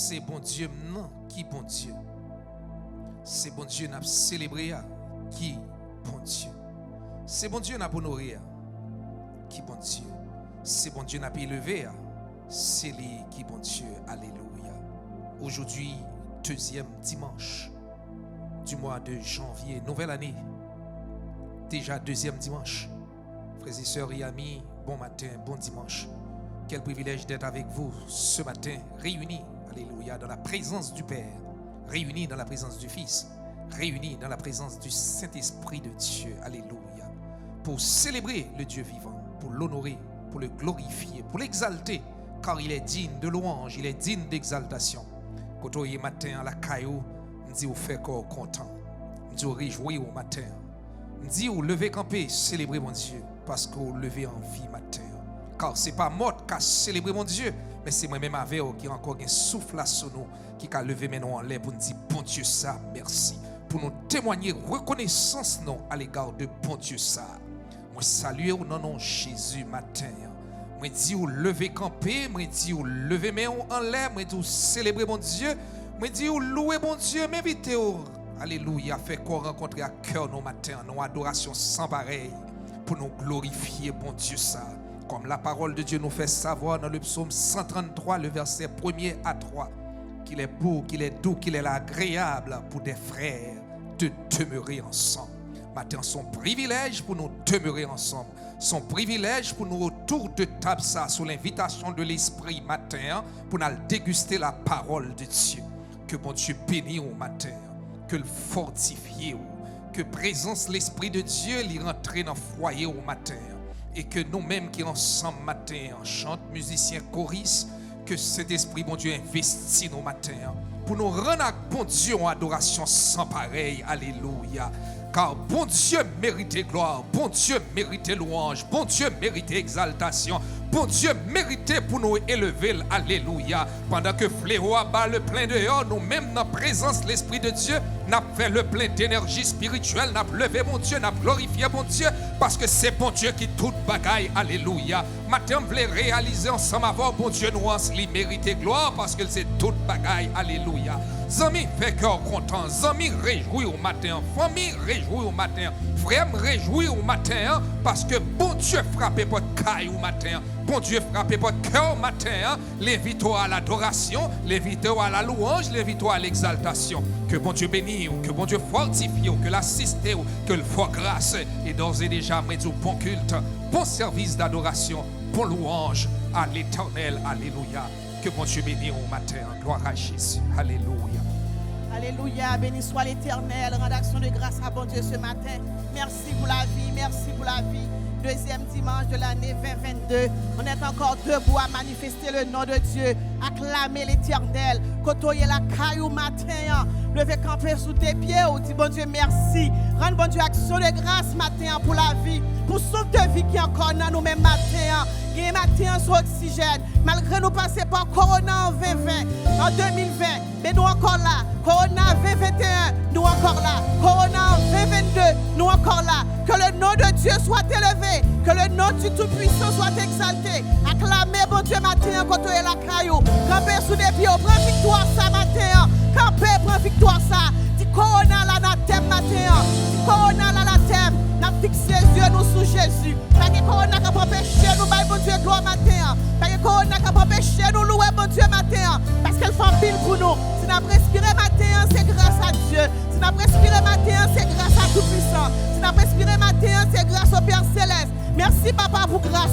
c'est bon Dieu, non, qui bon Dieu. C'est bon Dieu, n'a célébré, qui bon Dieu. C'est bon Dieu, n'a honoré, qui bon Dieu. C'est bon Dieu, n'a élevé, c'est lui qui bon Dieu. Alléluia. Aujourd'hui, deuxième dimanche du mois de janvier, nouvelle année. Déjà deuxième dimanche. Frères et sœurs et amis, bon matin, bon dimanche. Quel privilège d'être avec vous ce matin, réunis, alléluia, dans la présence du Père, réunis dans la présence du Fils, réunis dans la présence du Saint-Esprit de Dieu, alléluia, pour célébrer le Dieu vivant, pour l'honorer, pour le glorifier, pour l'exalter, car il est digne de louange, il est digne d'exaltation. Quand on est matin à la caillou, on dit au fait corps content, on dit au réjouir au matin, on dit au lever camper, célébrer mon Dieu, parce qu'au lever en vie matin. Car ce n'est pas mort qui a célébré mon Dieu, mais c'est moi-même avec vous qui a encore un souffle à son nous, qui a levé mes noms en l'air pour nous dire bon Dieu ça, merci. Pour nous témoigner reconnaissance non à l'égard de bon Dieu ça. Moi salue au nom de Jésus matin. Moi dis ou lever camper, moi dis ou lever mes noms en l'air, moi dis ou célébrer mon Dieu, moi dis ou louer mon Dieu, m'inviter au alléluia, fait qu'on rencontre à cœur nos matins, nos adorations sans pareil, pour nous glorifier bon Dieu ça. Comme la parole de Dieu nous fait savoir dans le psaume 133, le verset 1er à 3, qu'il est beau, qu'il est doux, qu'il est agréable pour des frères de demeurer ensemble. Matin, son privilège pour nous demeurer ensemble. Son privilège pour nous autour de table ça, sous l'invitation de l'Esprit matin, pour nous déguster la parole de Dieu. Que bon Dieu bénisse au matin, que le fortifie, que présence l'Esprit de Dieu l'y rentre dans le foyer au matin. Et que nous-mêmes qui ensemble matin, chantent, musiciens, choristes, que cet esprit, bon Dieu, investit nos matins pour nous rendre à bon Dieu en adoration sans pareil. Alléluia. Car bon Dieu mérite gloire, bon Dieu mérite louange, bon Dieu mérite exaltation, bon Dieu mérite pour nous élever. Alléluia. Pendant que fléau abat le plein dehors, nous-mêmes dans la présence de l'Esprit de Dieu, n'a fait le plein d'énergie spirituelle, n'a levé mon Dieu, n'a glorifié mon Dieu, parce que c'est bon Dieu qui tout bagaille. Alléluia. Maintenant, vous voulez réaliser ensemble avant bon Dieu nuance, lui mérite gloire, parce que c'est tout bagaille. Alléluia. Zami fait cœur content, zami réjouis au matin, famille réjouis au matin, frère réjouis au matin, parce que bon Dieu frappe votre caille au matin, bon Dieu frappe votre cœur au matin, l'invite-toi à l'adoration, l'invite-toi à la louange, l'invite-toi à l'exaltation. Que bon Dieu bénisse, que bon Dieu fortifie, que l'assiste, que le fort grâce, et d'ores et déjà, mais du bon culte, bon service d'adoration, bon louange à l'Éternel. Alléluia. Que bon Dieu bénisse au matin. Gloire à Jésus. Alléluia. Alléluia. Béni soit l'Éternel. Rédaction de grâce à bon Dieu ce matin. Merci pour la vie. Merci pour la vie. Deuxième dimanche de l'année 2022. On est encore debout à manifester le nom de Dieu. Acclamer l'Éternel. Côtoyer la caillou matin. Lever camper sous tes pieds. On dit bon Dieu merci. Rendre bon Dieu action de grâce matin pour la vie. Pour souffle de vie qui est encore dans nous-mêmes matin. Qui matin sur oxygène. Malgré nous passer par Corona en 2020, en 2020, mais nous encore là. Corona 2021, nous encore là. Corona en 2022, nous encore là. Que le nom de Dieu soit élevé. Que le nom du Tout-Puissant soit exalté. Acclamez bon Dieu matin quand on est la caillou. Campez sous des pieds, prends victoire ça matin. Campez, prends victoire ça. Dis Corona là dans thème matin. Dis Corona là dans thème. N'a fixé les yeux nous sous Jésus. Pas que Corona qui peut empêcher nous bailler bon Dieu gloire matin. Pas que Corona qui peut empêcher nous louer bon Dieu matin. Parce qu'elle fait pile pour nous. Si nous respirons matin, c'est grâce à Dieu. Si nous respirons matin, c'est grâce à Tout-Puissant. Si nous respirons matin, c'est grâce au Père Céleste. Merci papa pour grâce.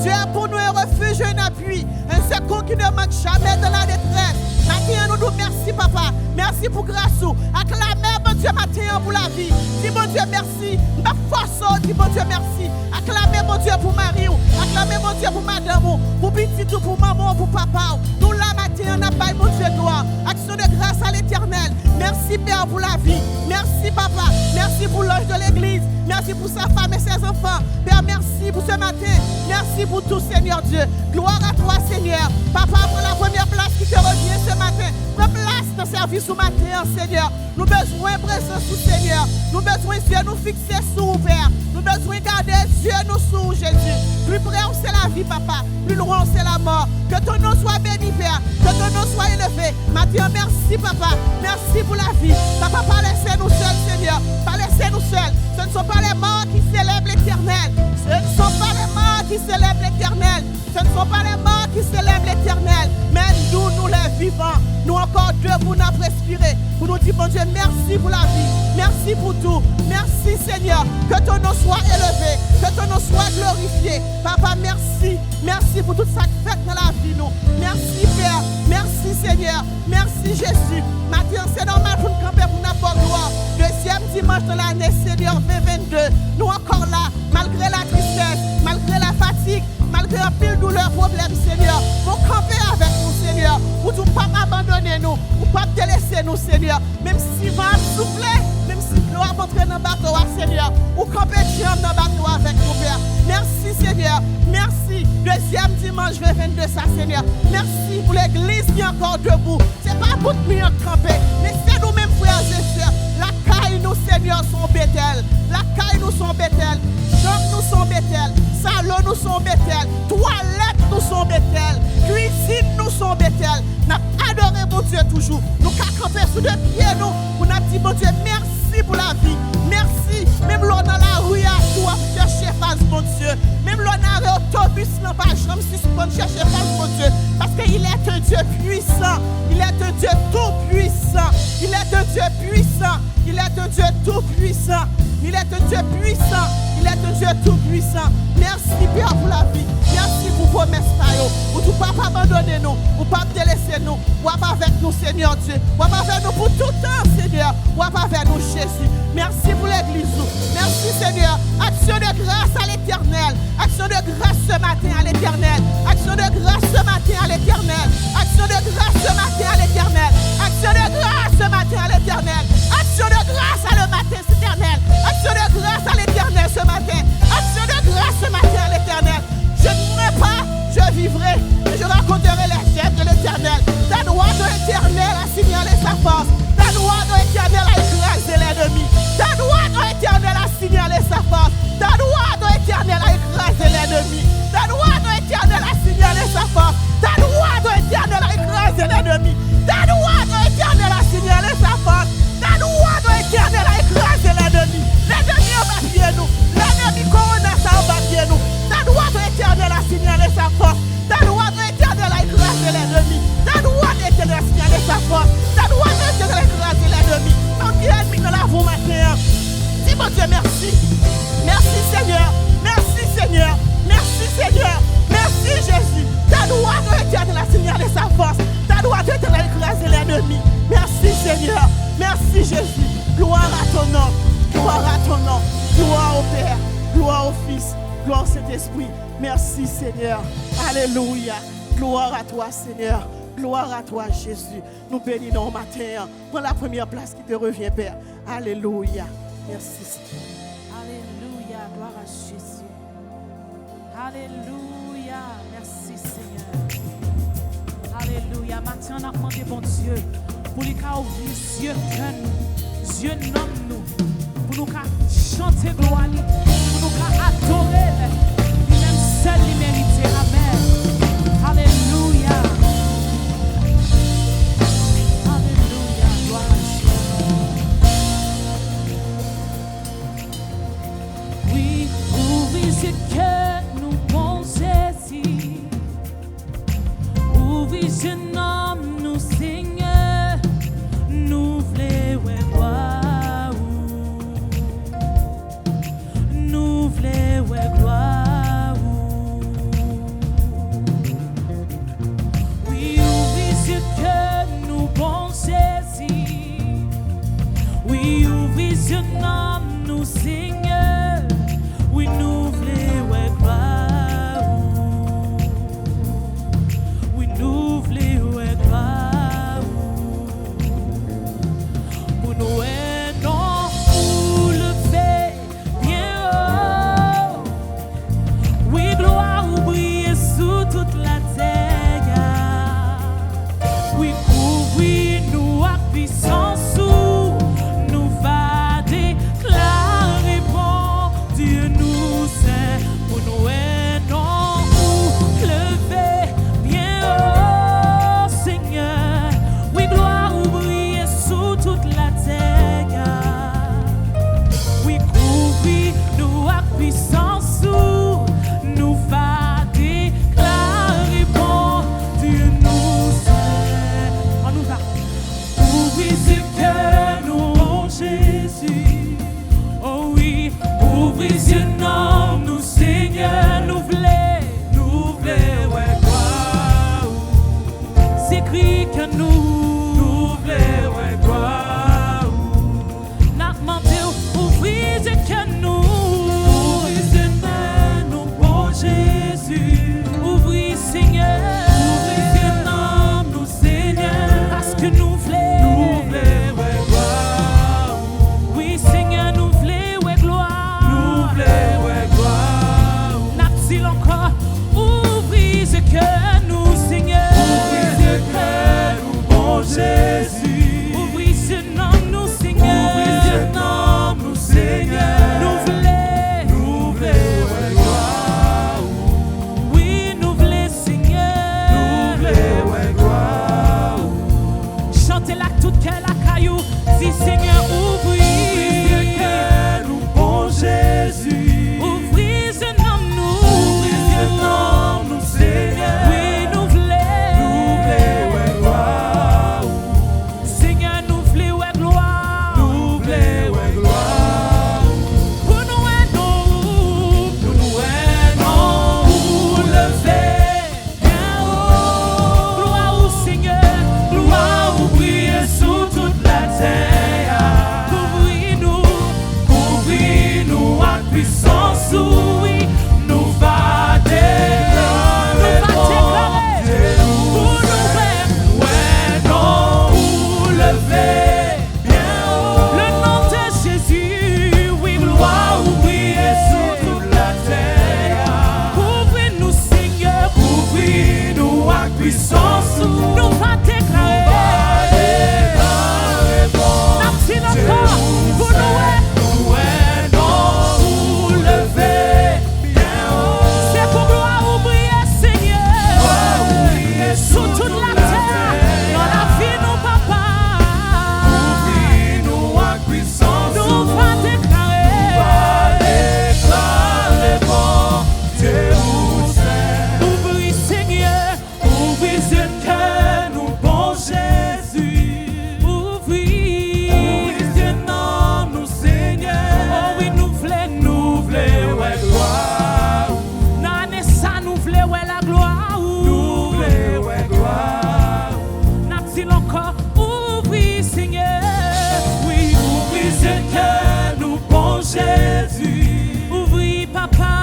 Dieu est pour nous un refuge, un appui, un secours qui ne manque jamais de la détresse. Matin, nous disons merci papa. Merci pour grâce. Acclamez bon Dieu matin pour la vie. Dis bon Dieu merci. Ma force, dis bon Dieu merci. Acclamez mon Dieu pour Marie. Acclamez mon Dieu pour madame. Pour petit, pour maman, pour papa. Nous la matin, on a pas mon Dieu gloire. Action de grâce à l'Éternel. Merci Père pour la vie. Merci papa. Merci pour l'ange de l'église. Merci pour sa femme et ses enfants. Père, merci pour ce matin. Merci pour tout, Seigneur Dieu. Gloire à toi, Seigneur. Papa, pour la première place qui te revient ce matin. Prends place dans le service au matin, Seigneur. Nous besoin de présence sous Seigneur. Nous besoin de Dieu nous fixer sous Père. Nous besoin de garder Dieu nous sous Jésus. Plus près, c'est la vie, papa. Plus loin, c'est la mort. Que ton nom soit béni, Père. Que ton nom soit élevé. Matin, merci, Papa. Merci pour la vie. Papa, pas laisser nous seuls, Seigneur. Pas laisser nous seuls. Ce ne sont pas les morts qui célèbrent l'Éternel. Ce ne sont pas les morts qui célèbrent l'Éternel. Ce ne sont pas les morts qui célèbrent l'Éternel. Mais nous les vivants, nous encore debout, nous avons respiré. Pour nous dire, bon Dieu, merci pour la vie. Merci pour tout. Merci, Seigneur. Que ton nom soit élevé. Que ton nom soit glorifié. Papa, merci. Merci pour tout ça que fait dans la vie, nous. Merci, Père. Merci, Seigneur. Merci, Jésus. Maintenant, c'est normal pour nous camper pour n'importe gloire. Deuxième dimanche de l'année, Seigneur, 2022. Nous encore là, malgré la tristesse, malgré la fatigue, malgré un pile douleur, problème, Seigneur. Vous camper avec nous, Seigneur. Vous ne pas abandonner nous. Vous ne pas délaisser nous, Seigneur. Même si vent souffler, même si l'eau a montré dans le bateau, Seigneur. Vous camper dans le bateau avec nous, Père. Merci, Seigneur. Merci. Deuxième dimanche 22, ça, Seigneur. Merci pour l'église qui est encore debout. Ce n'est pas pour nous camper, mais c'est nous-mêmes, frères et sœurs. La caille, nous, Seigneur, sont Bethel. La caille, nous sont Bethel. Chambre, nous sont Bethel. Salon, nous sont Bethel. Toilette, nous sont Bethel. Cuisine, nous sont Bethel. Nous avons adoré, mon Dieu, toujours. Nous avons campé sous deux pieds, nous. Nous avons dit, mon Dieu, merci pour la vie. Merci. Même l'on a la rue à toi, chercher face, mon Dieu. Même l'on a l'autobus, n'a pas jamais suspendre, chercher face, mon Dieu. Parce qu'il est un Dieu puissant. Il est un Dieu tout puissant. Il est un Dieu puissant. Il est un Dieu tout puissant. Il est un Dieu puissant. Il est un Dieu tout puissant. Merci, Père, pour la vie. Merci pour vos promesses. Vous ne pouvez pas abandonner nous. Vous ne pouvez pas délaisser nous. Vous êtes avec nous, Seigneur Dieu. Vous êtes avec nous pour tout temps, Seigneur. Vous êtes avec nous, Jésus. Merci pour l'église. Merci, Seigneur. Action de grâce à l'Éternel. Action de grâce ce matin à l'Éternel. Action de grâce ce matin à l'Éternel. Action de grâce ce matin à l'Éternel. Action de grâce ce matin à l'Éternel. Action de grâce à le matin, éternel. Action de grâce à l'Éternel ce matin. Action de grâce ce matin à l'Éternel. Je ne mourrai pas, je vivrai, et je raconterai les œuvres de l'Éternel. Ta droite de l'Éternel a signalé sa force. Ta droite de l'Éternel a écrasé l'ennemi. Ta droite de l'Éternel a signalé sa force. Ta droite de l'Éternel a écrasé l'ennemi. Ta droite de l'Éternel a signalé sa force. Ta droite de l'Éternel a écrasé l'ennemi. Ta droite de l'Éternel a signalé sa force. Ta droite de l'Éternel a écrasé l'ennemi. L'ennemi a battu nous. L'ennemi corona ça a battu nous. Ta droite de l'Éternel a signalé sa force. Ta droite de l'Éternel a écrasé l'ennemi. Ta droite de l'Éternel a signalé sa force. Ta droite de l'Éternel a écrasé l'ennemi. Donc il ennemi nous l'avons matin. Dis mon Dieu merci. Merci Seigneur. Merci Seigneur. Merci Seigneur. Merci Jésus. Ta droite de l'Éternel a signalé sa force. Ta droite de l'Éternel a écrasé l'ennemi. Merci Seigneur. Merci Jésus. Gloire à ton nom. Gloire à ton nom. Gloire au Père. Gloire au Fils. Gloire au Saint-Esprit. Merci Seigneur. Alléluia. Gloire à toi Seigneur. Gloire à toi Jésus. Nous bénissons au matin. Prends la première place qui te revient Père. Alléluia. Merci Seigneur. Alléluia. Gloire à Jésus. Alléluia. Merci Seigneur. Alléluia. Matin, on a demandé bon Dieu pour les cas ouvrir yeux de yeux nomme nous, pour nous chanter gloire, pour nous adorer, lui-même seul lui mérite. Amen. Alléluia. Alléluia. Gloire à Jésus. Oui, ouvrez ce cœur, nous bon Jésus. Ouvrez ce nom, nous Seigneur. Nous voulons gloire. Nous voulons gloire. Oui, ouvrez ce cœur, nous bon Jésus. Oui, ouvrez ce nom, nous Seigneur. Oui, nous voulons gloire. Oui, nous voulons gloire. Pour nous non, pour le fait bien haut. Oui, gloire ou briller sous toute la terre. Oui, couvrir nous à puissance. Nous va déclarer Ouvris que nous, bon Jésus. Oh oui, ouvrez yeux non, nous Seigneur, nous voulons, ouais, quoi. C'est écrit que nous voulons, ouais, quoi. N'a demandé, ouvrez yeux que ouvrez yeux nous, bon Jésus. Ouvrez Seigneur, ouvrez yeux non, nous Seigneur, parce que nous voulons, ouais, gloire. Oui Seigneur, nous voulons, ouais, gloire. Nous voulons, ouais, gloire. N'a-t-il encore, ouvrez yeux que nous Seigneur. Ouvrez yeux que nous, bon Jésus. Ouvrez yeux non, nous Seigneur. Ouvrez yeux non, nous Seigneur. Nous voulons, ouais, gloire. Oui, nous voulons Seigneur. Nous voulons, ouais, gloire. Chantez la toute cœur la caillou. Si Seigneur ouvrit que nous, bon Jésus. Ouvrez yeux non, nous. Ouvrez yeux non, nous Seigneur. Oui, nous voulons, ouais, gloire. Seigneur, nous voulons, ouais, gloire. Nous voulons, ouais, gloire. Pour nous lever bien haut. Gloire au Seigneur, gloire au briller sous toute la terre. Couvris-nous à puissance, oui, nous va déclarer. Pour nous lever bien haut. Le nom de Jésus, oui, gloire au briller sous toute la terre. Couvris-nous Seigneur, couvris-nous à puissance, nous va déclarer. N'a-t-il encore pour nous lever bien haut. C'est pour gloire au briller Seigneur, sous toute la terre, dans la vie nous papa. Couvris-nous à puissance, nous va déclarer. Bon Dieu où c'est. Ouvris Seigneur, ouvris yeux que nous, bon Jésus. Ouvris yeux non, nous Seigneur. Oh oui, nous voulons, ouais, gloire. Nan ça nous voulons, ouais, la gloire. Nous voulons, ouais, gloire. N'a-t-il encore ouvris Seigneur? Oui, ouvris yeux que nous, bon Jésus. Ouvris papa,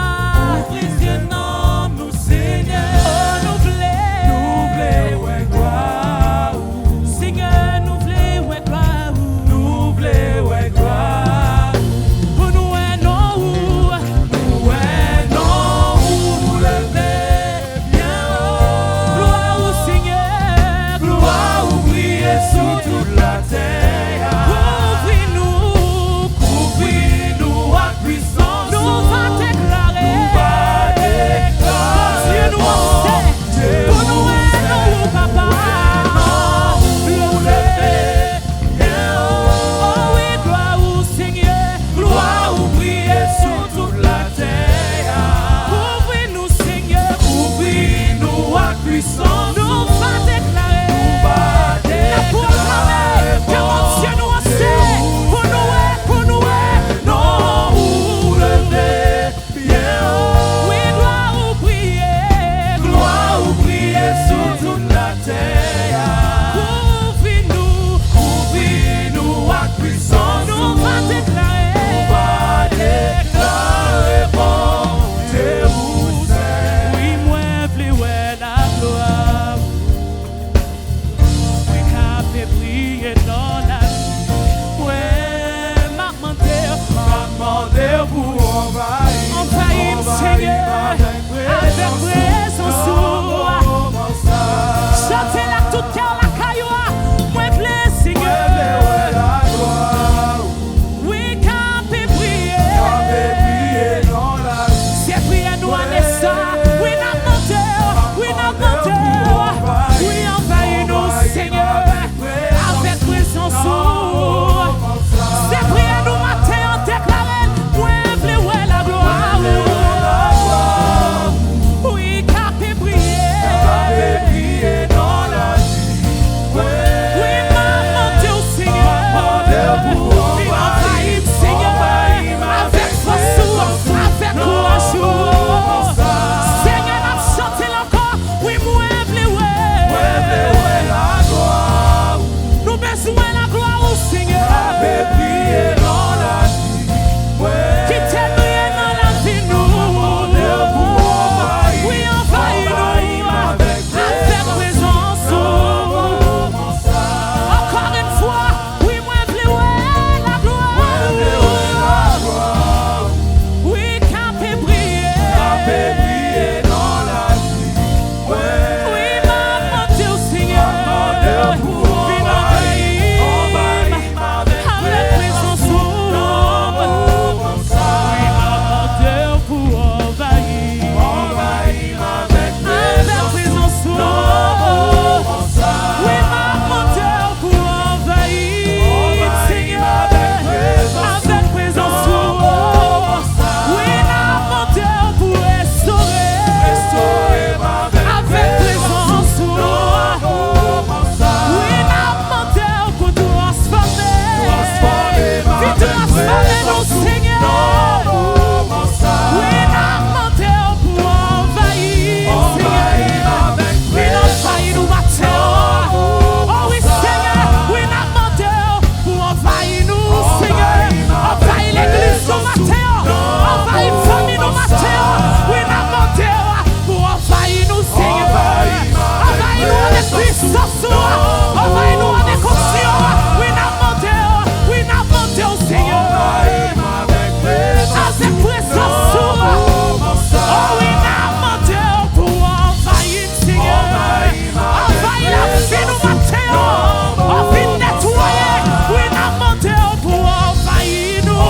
ouvris yeux non, nous Seigneur. Oh, nous voulons, ouais, gloire. Seigneur, nous voulons, ouais, gloire. Nous voulons, ouais, gloire. Pour nous, lever bien haut. Gloire au Seigneur, gloire au briller sous toute la terre. Couvris-nous à puissance, nous va déclarer. Dieu nous en sait, pour nous, papa. Lever bien haut. Oh oui, gloire au Seigneur, gloire au briller sous toute la terre. Couvris-nous Seigneur, couvris-nous à puissance, nous va déclarer. La proclamer que mon Dieu nous en sait, pour nous, non, lever bien haut. Oui, gloire au briller sous toute la terre. Couvris-nous à puissance, nous va déclarer. Bon Dieu où c'est. Oui, moi, v'lais, ouais, la gloire. Oui, qu'a fait briller dans la vie. Ouais, m'a demandé pour envahir Seigneur avec présence. Chantez la toute cœur la cailloua. Moi, v'lais, Seigneur. Oui, qu'a fait briller. C'est prière nous en est ça. Oui, n'a demandé. Oui, envahis-nous Seigneur avec présence. C'est prière nous matin en déclaré. Moi, v'lais, ouais, la gloire. Oui, Seigneur. M'avait brillé dans la vie. Ouais. Qui t'aime briller dans la vie, nous. Oui, envahis-nous avec présence. Encore une fois, oui, moi, v'lais la gloire. Oui, capé briller dans la vie. Ouais. Oui, m'a demandé au Seigneur. Viens envahir avec présence. Oui, m'a demandé pour envahir avec présence. Oui, m'a demandé pour envahir, Seigneur, avec présence. Oui, m'a demandé pour restaurer avec présence. Oui, m'a demandé pour transformer. Puis transformer nos Seigneur. Oui, m'a demandé pour envahir, Seigneur. Oui, envahir nous matin. Oh oui, Seigneur. Oui, m'a demandé pour envahir nous, Seigneur. Envahir l'église nous matin. Envahir famille nous matin. Oui, m'a demandé pour envahir nous, Seigneur. Envahir nous avec puissance. Envahir nous avec onction. Oui, m'a demandé au Seigneur. Avec présence. Oh oui, m'a demandé pour envahir, Seigneur. Envahir la vie nous matin. Envahir nettoyer. Oui, m'a demandé pour envahir nous.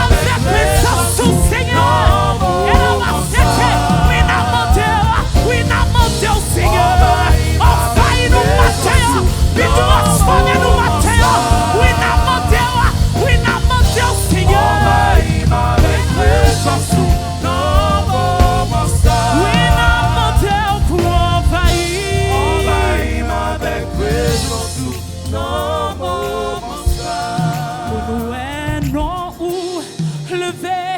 Avec présence, Seigneur. Et la majesté. Oui, m'a demandé au Seigneur. Envahir nous matin. Puis transformer nous matin. Oui, m'a demandé au Seigneur. Oui, m'a demandé pour envahir. Pour nous, un nom où lever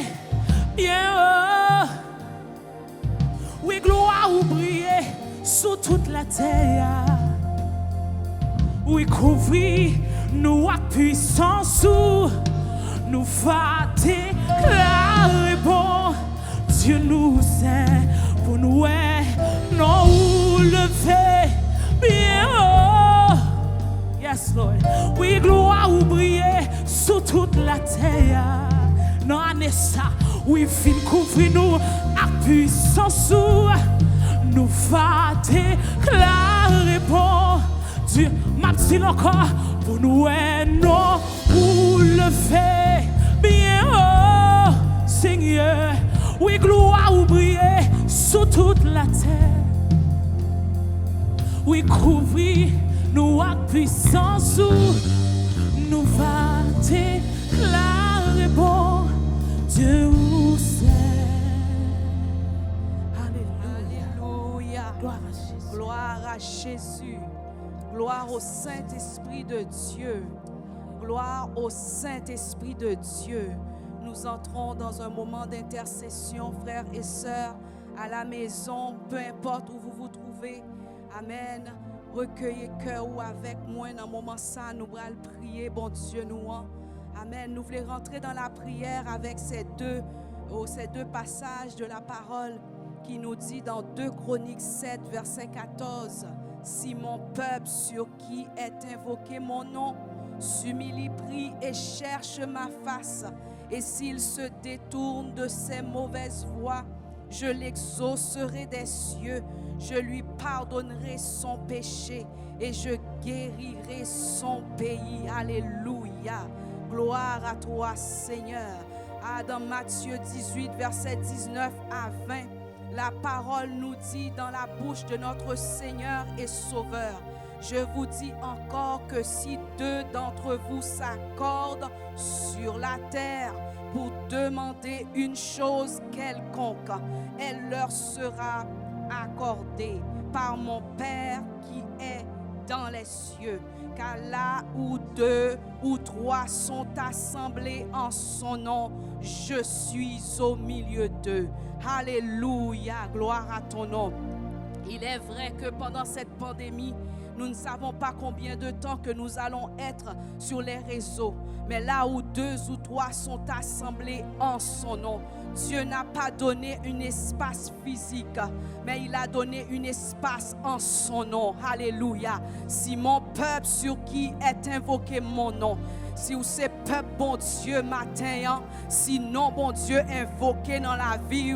bien haut. Oui, gloire ou briller sous toute la terre. Oui, couvrir nous à puissance. Nous va déclarer bon. Dieu nous aime pour nous, un nom où lever bien haut. Yes, Lord. Oui, gloire ou briller sous toute la terre. Non, Anessa, oui, fin couvrir nous à puissance. Nous va déclarer bon. Dieu m'a dit encore pour nous, un nom où lever bien haut, Seigneur. Oui, gloire ou briller sous toute la terre. Oui, couvrir nous à puissance. Nous va déclarer bon. Dieu nous aime. Alléluia. Gloire à Jésus. Gloire à Jésus. Gloire au Saint-Esprit de Dieu. Gloire au Saint-Esprit de Dieu. Nous entrons dans un moment d'intercession, frères et sœurs, à la maison, peu importe où vous vous trouvez. Amen. Recueillez cœur ou avec moi dans un moment ça, nous allons prier, bon Dieu nous. Amen. Nous voulons rentrer dans la prière avec ces deux passages de la parole qui nous dit dans 2 Chroniques 7, verset 14, « Si mon peuple sur qui est invoqué mon nom s'humilie, prie et cherche ma face, et s'il se détourne de ses mauvaises voies, je l'exaucerai des cieux, je lui pardonnerai son péché et je guérirai son pays. » Alléluia. Gloire à toi, Seigneur. Dans Matthieu 18, verset 19 à 20, la parole nous dit dans la bouche de notre Seigneur et Sauveur, « Je vous dis encore que si 2 d'entre vous s'accordent sur la terre pour demander une chose quelconque, elle leur sera accordée par mon Père qui est dans les cieux. Car là où 2 ou 3 sont assemblés en son nom, je suis au milieu d'eux. » Alléluia, gloire à ton nom. Il est vrai que pendant cette pandémie, Nous ne savons pas combien de temps que nous allons être sur les réseaux. Mais là où 2 ou 3 sont assemblés en son nom, Dieu n'a pas donné un espace physique, mais il a donné un espace en son nom. Alléluia. Si mon peuple sur qui est invoqué mon nom, si vous c'est peuple bon Dieu matin, si non bon Dieu invoqué dans la vie,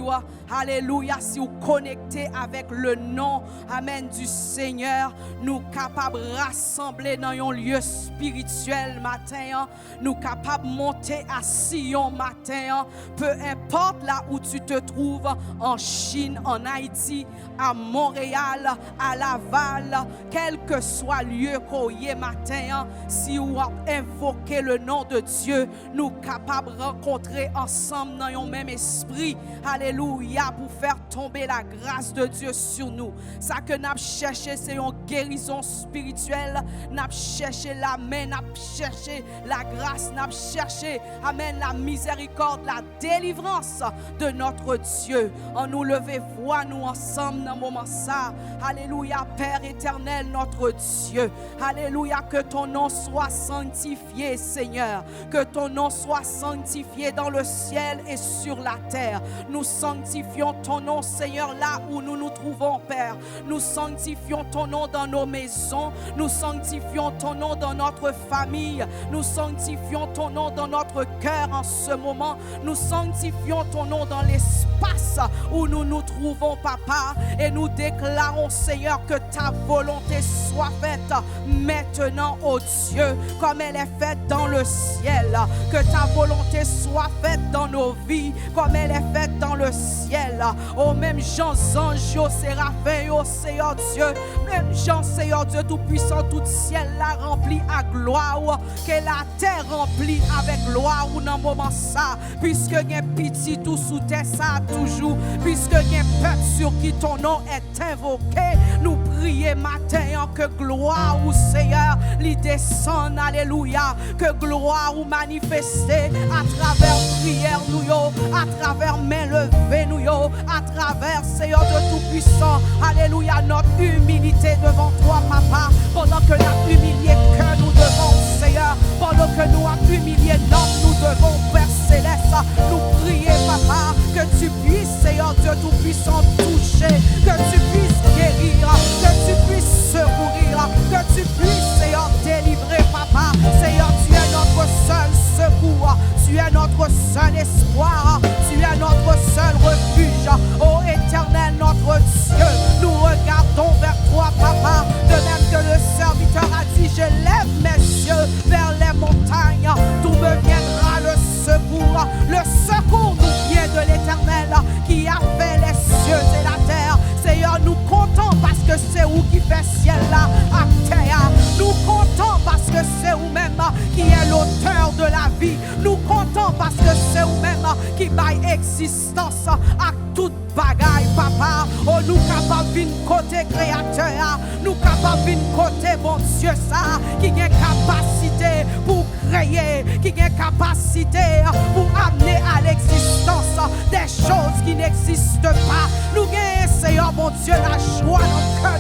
alléluia, si vous connectez avec le nom, amen, du Seigneur, nous capables de rassembler dans un lieu spirituel matin, nous capables de monter à Sion matin, peu importe là où tu te trouves, en Chine, en Haïti, à Montréal, à Laval, quel que soit le lieu qu'on y est matin, si vous invoquez le nom de Dieu, nous capables de rencontrer ensemble dans un même esprit, alléluia, pour faire tomber la grâce de Dieu sur nous. Ça que nous cherché, c'est une guérison spirituelle, nous cherché la main, nous cherché la grâce, nous cherché, amen, la miséricorde, la délivrance de notre Dieu. En nous lever, voix nous ensemble dans ce moment ça. Alléluia, Père éternel, notre Dieu. Alléluia, que ton nom soit sanctifié, Seigneur. Que ton nom soit sanctifié dans le ciel et sur la terre. Nous sanctifions ton nom, Seigneur, là où nous nous trouvons, Père. Nous sanctifions ton nom dans nos maisons. Nous sanctifions ton nom dans notre famille. Nous sanctifions ton nom dans notre cœur en ce moment. Nous sanctifions ton nom dans l'espace où nous nous trouvons, Papa. Et nous déclarons, Seigneur, que ta volonté soit faite maintenant, ô Dieu, comme elle est faite dans le ciel. Que ta volonté soit faite dans nos vies, comme elle est faite dans le ciel. Oh, même Jean, anges, séraphins, oh Seigneur Dieu, même Jean, Seigneur Dieu Tout-Puissant, tout ciel là rempli à gloire, que la terre remplie avec gloire dans le moment ça, puisque il y a petit tout sous terre ça toujours, puisque il y a peuple sur qui ton nom est invoqué, nous prions matin que gloire au Seigneur lui descende, alléluia, que gloire ou manifester à travers prière nous yo, à travers main levée nous yo, à travers Seigneur de Tout-Puissant, alléluia, notre humilité devant toi, Papa, pendant que la humilié que nous devons, Seigneur, pendant que nous avons humilié notre, nous devons, Père Céleste, nous prier, Papa, que tu puisses, Seigneur Dieu Tout-Puissant, toucher, que tu puisses guérir, que tu puisses secourir, que tu puisses, Seigneur, délivrer, Papa. Seigneur, tu es notre seul secours, tu es notre seul espoir, tu es notre seul refuge. Ô Éternel, notre Dieu, nous regardons vers toi, Papa, de même que le serviteur a dit, je lève mes yeux vers les montagnes, d'où me viendra le secours. Le secours nous vient de l'Éternel qui a fait les cieux et la terre. Seigneur, nous comptons parce que c'est où qui fait ciel là à terre. Nous comptons parce que c'est vous-même qui est l'auteur de la vie. Nous comptons parce que c'est vous-même qui baille existence à toute bagaille, Papa. Oh, nous capables de côté créateur, nous capables de côté bon Dieu ça, qui a capacité pour créer, qui a capacité pour amener à l'existence des choses qui n'existent pas. Nous avons, Seigneur, bon Dieu, la joie dans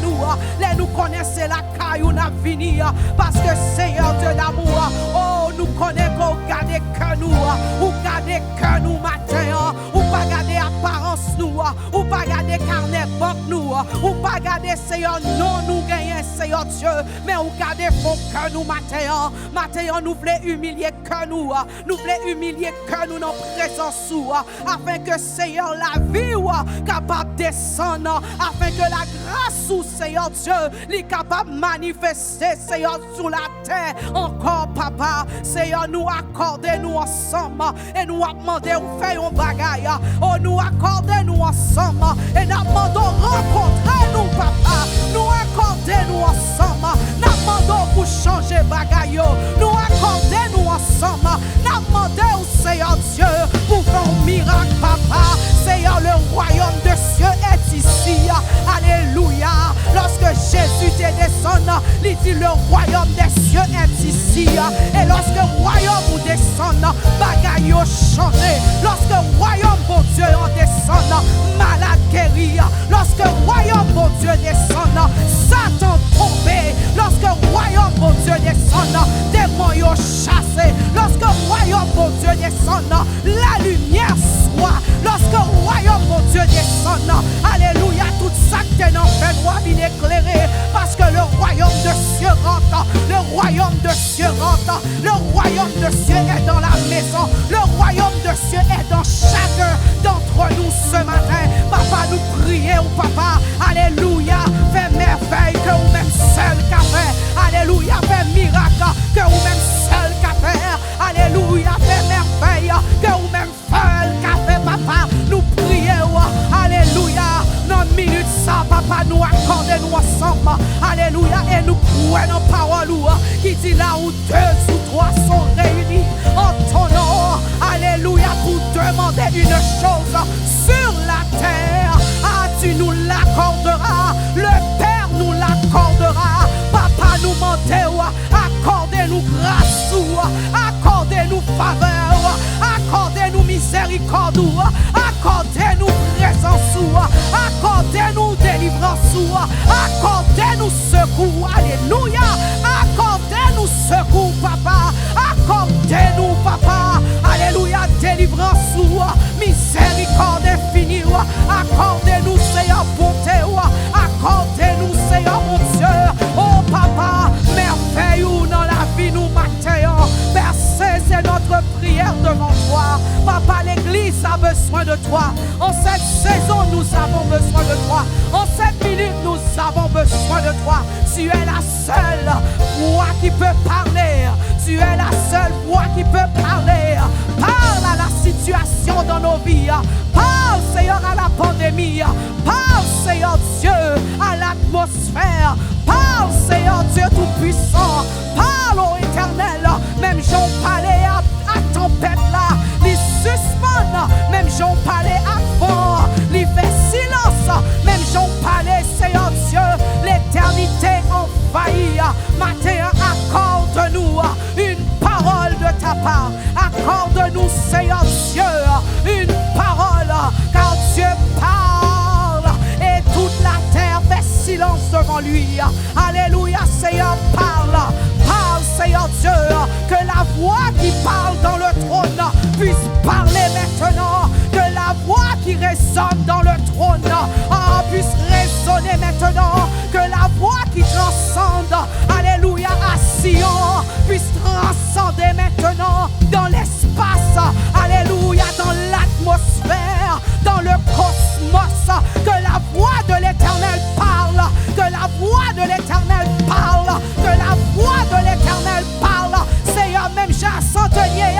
que nous connaissons la caille où nous venir, parce que Seigneur Dieu d'amour, oh, nous connaissons qu'on garde que nous, ou garder que nous matin, ou pas garder apparence nous, ou pas garder carnet banque nous, ou pas garder Seigneur non nous gagnons Seigneur Dieu, mais ou garder fond que nous matin, nous voulons humilier que nous voulons humilier que nous dans présence afin que Seigneur la vie capable de descendre, afin que la grâce ou Seigneur Dieu est capable de manifester Seigneur sur la terre encore, Papa. Seigneur, nous accordez-nous ensemble et nous demandons ou faire un bagaille. Oh, nous accordez-nous ensemble et nous demandons rencontrer-nous, Papa. Nous accordez-nous ensemble. Nous demandons pour changer bagaille. Nous accordez-nous ensemble. Nous demandons, Seigneur Dieu, pour faire un miracle, Papa. Seigneur, le royaume de cieux est ici. Alléluia. Lorsque Jésus te descend, il dit le royaume des cieux est ici. Et lorsque le royaume vous descend, bagaille changé. Lorsque le royaume bon Dieu descend, malade guéri. Lorsque le royaume bon Dieu descend, Satan tombé. Le royaume de Dieu est dans la maison. Le royaume de Dieu est dans chacun d'entre nous ce matin. Papa, nous prions, papa. Alléluia. Fais merveille que vous-même seul qu'a fait. Alléluia. Fais miracle que vous-même seul qu'a fait. Alléluia. Fais merveille que vous-même seul qu'a fait, papa. Nous prions. Alléluia. Dans une minute, ça, papa, nous accordons-nous ensemble. Alléluia. Et nous croyons nos paroles qui dit là où 2 ou 3 sont réunis en ton nom. Alléluia. Pour demander une chose sur la terre. Ah, tu nous l'accorderas. Le Père nous l'accordera. Papa nous demande, accordez-nous grâce, accordez-nous faveur, accordez-nous miséricorde, accordez-nous présence, accordez-nous délivrance, accordez-nous secours. Alléluia. Accordez-nous secours, papa. Accordez-nous, papa. Alléluia. Délivrance, miséricorde infinie. Accordez-nous, Seigneur, bonté. Accordez-nous, Seigneur, mon Dieu. Oh, papa, merveille dans la vie, nous matin. Père, c'est notre prière devant toi. Papa, l'église a besoin de toi. En cette saison, nous avons besoin de toi. En cette minute, nous avons besoin de toi. Tu es la seule voix qui peut parler. Tu es la seule voix qui peut parler. Parle à la situation dans nos vies. Parle, Seigneur, à la pandémie. Parle, Seigneur Dieu, à l'atmosphère. Parle, Seigneur Dieu Tout-Puissant. Parle, ô Éternel. Même j'en parlais à tempête là. Les suspend. Même j'en parlais avant. Les fait silence. Même j'en parlais, Seigneur Dieu. L'éternité envahit. Matin, accorde-nous une parole de ta part. Accorde-nous, Seigneur Dieu, une parole. Car Dieu parle et toute la terre fait silence devant lui. Alléluia, Seigneur, parle. Parle, Seigneur Dieu, que la voix qui parle dans le trône puisse parler maintenant. Que la voix qui résonne dans le trône puisse résonner maintenant. Que la voix qui transcende, alléluia, à Sion, puisse transcender maintenant dans l'espace. Alléluia, dans l'atmosphère, dans le cosmos. Que la voix de l'Éternel parle. Que la voix de l'Éternel parle. Que la voix de l'Éternel parle. Seigneur, même Jean Centenier,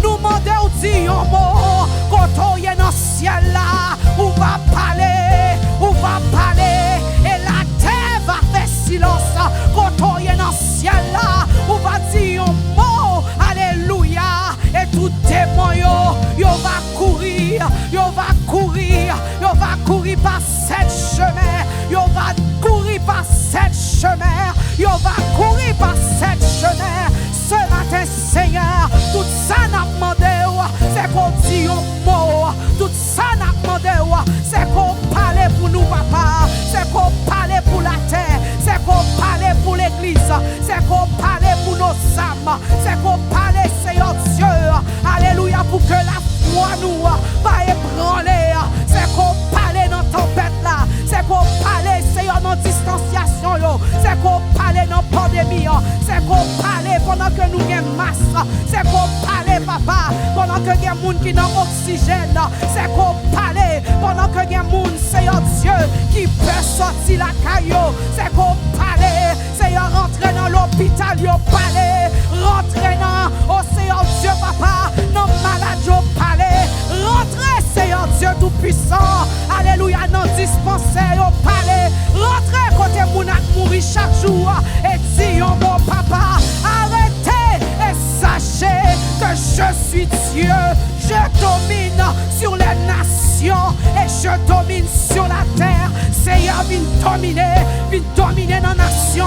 nous demandons dit un mot. Quand on est dans le ciel là, on va parler, on va parler. Et la terre va faire silence. Quand on est dans le ciel là, on va dire un mot. Alléluia. Et tout démon, yo va courir, yo va courir, yo va courir par cette chemin, yo va courir par cette chemin, yo va courir par cette chemin. Ce matin, Seigneur, tout ça n'a demandé, c'est qu'on dit un mot. Tout ça n'a demandé, c'est qu'on parle pour nous, papa. C'est qu'on parle pour la terre. C'est qu'on parle pour l'église. C'est qu'on parle pour nos âmes. C'est qu'on parle, Seigneur Dieu. Alléluia, pour que la foi nous va ébranler. C'est qu'on parle dans la tempête là. C'est qu'on parle, Seigneur, dans la distanciation. C'est qu'on parle dans la pandémie. C'est qu'on parle pendant que nous avons masse. C'est qu'on parle, papa, pendant que il y a des gens qui ont oxygène. C'est qu'on parle pendant que il y a des gens, Seigneur Dieu, qui peut sortir la caillou. C'est qu'on parle, Seigneur, rentrer dans l'hôpital, yo parler. Rentrer dans, oh Seigneur Dieu, papa, dans malade, yo parler. Rentrer, Seigneur Dieu Tout-Puissant. Alléluia, dans dispensaire, yo parler. Rentrer côté moun ak mourir chaque jour. Et dis, oh mon papa, arrêtez et sachez que je suis Dieu. Je domine sur les nations et je domine sur la terre. Seigneur, viens dominer dans la nation,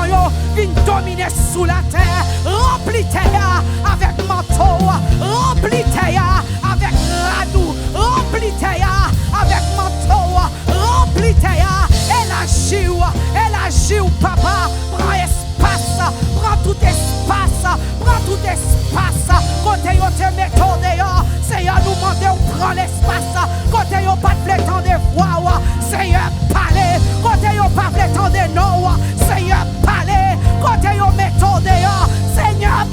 viens dominer sous la terre. Remplis terre avec manteau, remplis terre avec radou, remplis terre avec manteau, remplis terre. Elle agit, papa, prends espace, prends tout espace, prends tout espace. Côté yo te mettons dehors, Seigneur, nous demandons, prends l'espace. Côté yo pas de temps de voix, Seigneur, parlez. Côté yo pas de temps de non, Seigneur, parlez. Côté yo mettons dehors, Seigneur,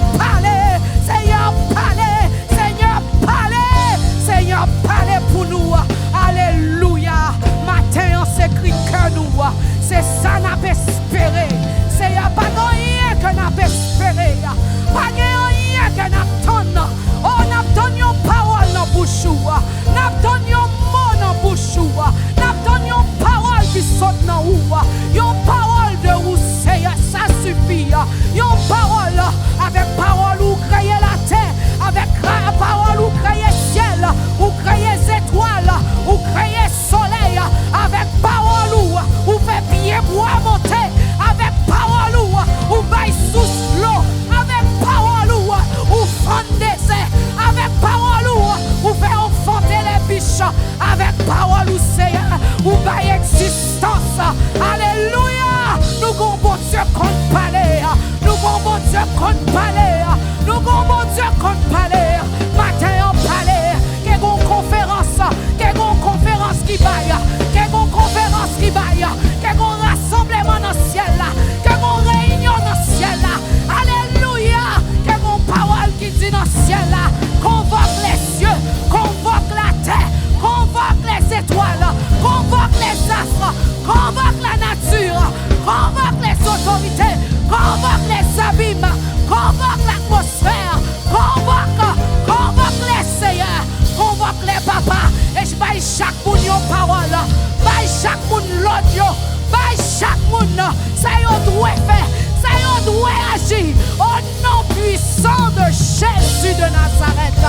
moun l'autre yo. By chaque moun, ça yon doit faire, ça yon doit agir. Au nom puissant de Jésus de Nazareth.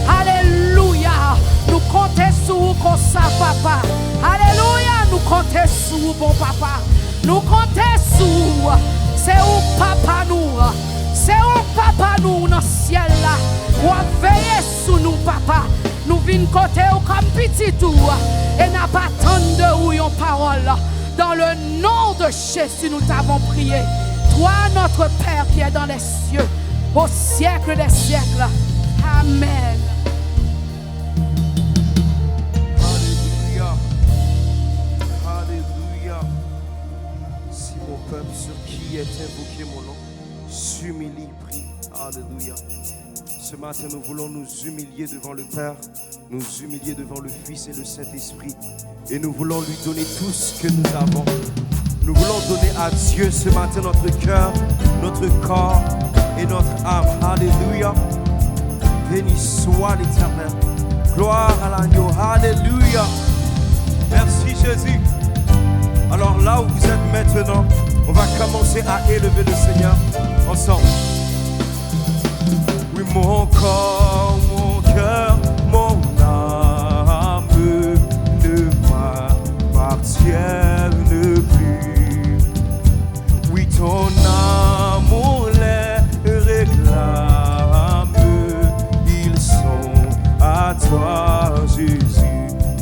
Alléluia. Nous comptons sur vous comme ça, papa. Alléluia. Nous comptons sur vous, bon papa. Nous comptons sur vous. C'est où papa nous. C'est où papa nous dans le ciel là. Ou veiller sur nous, papa. Nous venons côté ou comme petit tout. Et n'a pas attendu ou yon parole. Dans le nom de Jésus, nous t'avons prié. Toi, notre Père qui est dans les cieux, au siècle des siècles. Amen. Alléluia. Alléluia. Si mon peuple sur qui est invoqué mon nom s'humilie, prie. Alléluia. Ce matin, nous voulons nous humilier devant le Père, nous humilier devant le Fils et le Saint-Esprit. Et nous voulons lui donner tout ce que nous avons. Nous voulons donner à Dieu ce matin notre cœur, notre corps et notre âme. Alléluia. Béni soit l'Éternel. Gloire à l'agneau. Alléluia. Merci Jésus. Alors là où vous êtes maintenant, on va commencer à élever le Seigneur ensemble. Oui, mon corps, mon cœur, mon âme ne m'appartiennent plus. Oui, ton amour les réclame. Ils sont à toi, Jésus.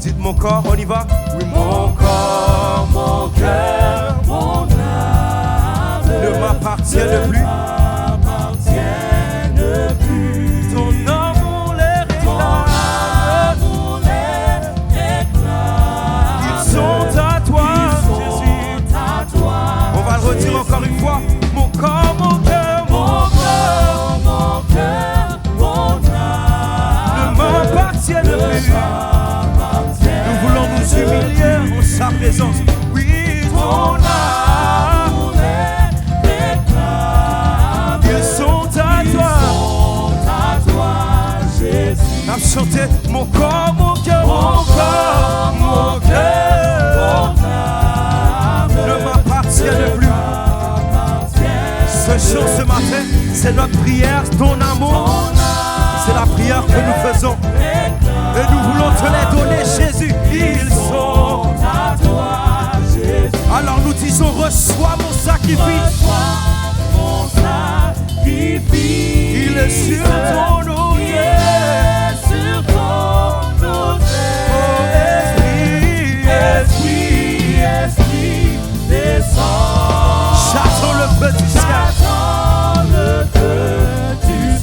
Dites mon corps, on y va. Oui, mon corps, mon cœur, mon âme ne m'appartiennent plus. Ton amour les réclame. Ils sont à toi, Jésus. On va le redire encore une fois. Mon corps, mon cœur, mon cœur, mon âme ne m'appartiennent plus. Nous voulons nous humilier en sa présence. Oui, ton amour les réclame. Ils sont à toi. À chanter mon corps, mon cœur, mon corps, mon cœur, ne m'appartiennent plus. Ce chant ce matin, c'est notre prière, ton amour, c'est la prière que nous faisons. Et nous voulons te les donner, Jésus. Ils sont à toi, Jésus. Alors nous disons, reçois mon sacrifice. Reçois mon sacrifice. Il est sur ton autel. Esprit, descends. J'attends le feu du ciel.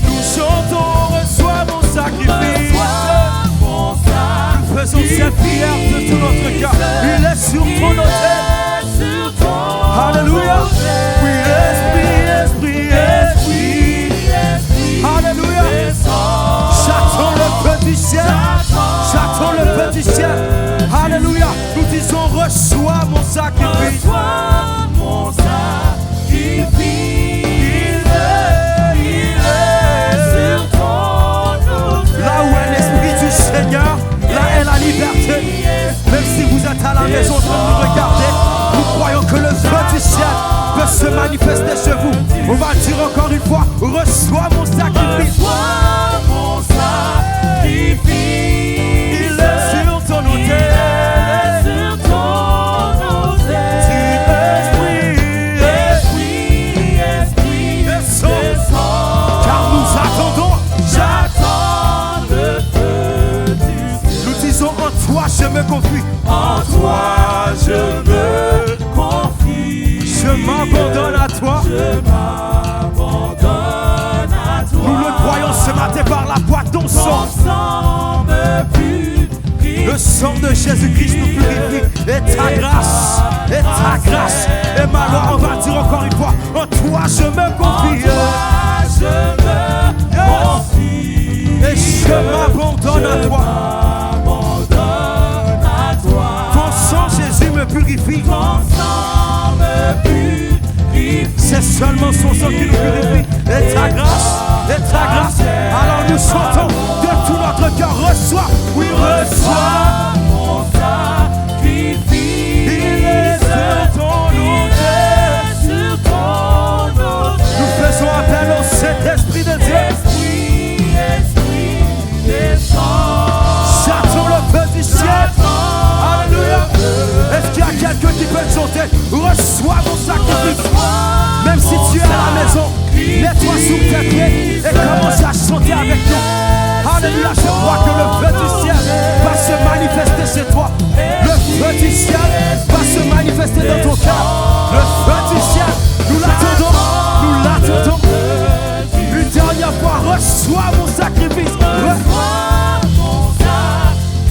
Nous chantons, reçois mon sacrifice. Nous faisons cette prière de tout notre cœur. Il est sur ton autel. Alléluia. Oui, esprit. Alléluia. J'attends le feu du ciel. J'attends le feu du ciel. Alléluia. Nous disons, reçois mon sacrifice. Reçois mon sacrifice. Il est sur ton autel. Là où est l'Esprit du Seigneur, là est la liberté. Même si vous êtes à la maison en train de nous regarder, nous croyons que le feu du ciel peut se manifester chez vous. On va dire encore une fois, reçois mon sacrifice. Reçois mon sacrifice. Il est sur ton autel. Je me confie. En toi je me confie. Je m'abandonne à toi. Je m'abandonne à toi. Nous le croyons ce matin par la voix de ton sang. Sang me purifie. Le sang de Jésus-Christ nous purifie. Et ta grâce. Et ta grâce. Et ma loi, on va dire encore une fois. En toi je me confie. En toi je me confie. Et je m'abandonne à toi. Jésus me purifie. Ton sang me purifie. C'est seulement son sang qui nous purifie. Et ta grâce, Alors nous chantons de tout notre cœur. Reçois, oui, reçois mon sacrifice. maison, mets-toi sur tes pieds et commence à chanter avec nous. Alléluia, je crois que le feu du ciel va se manifester chez toi. Le feu du ciel va se manifester dans ton cœur. Le feu du ciel, nous l'attendons, nous l'attendons. Une dernière fois, reçois mon sacrifice. Reçois mon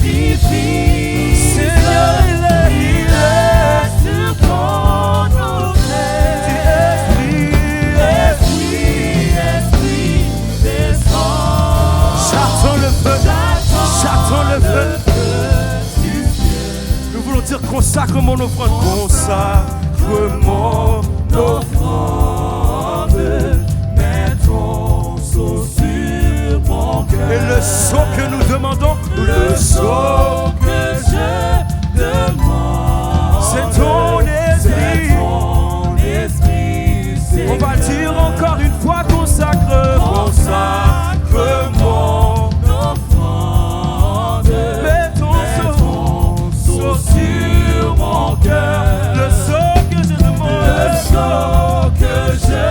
sacrifice. Seigneur, il est sur ton autel. Esprit, descends. J'attends le feu, j'attends le feu. Nous voulons dire consacre mon offrande. Consacre mon offrande. Mets ton sceau sur mon cœur. Et le son que nous demandons, Le sceau que je demande, c'est ton esprit. c'est ton esprit. On va dire encore une fois consacre, consacre mon. offrande. Mets ton Sceau sur mon cœur. le son que je Le demande. sceau que je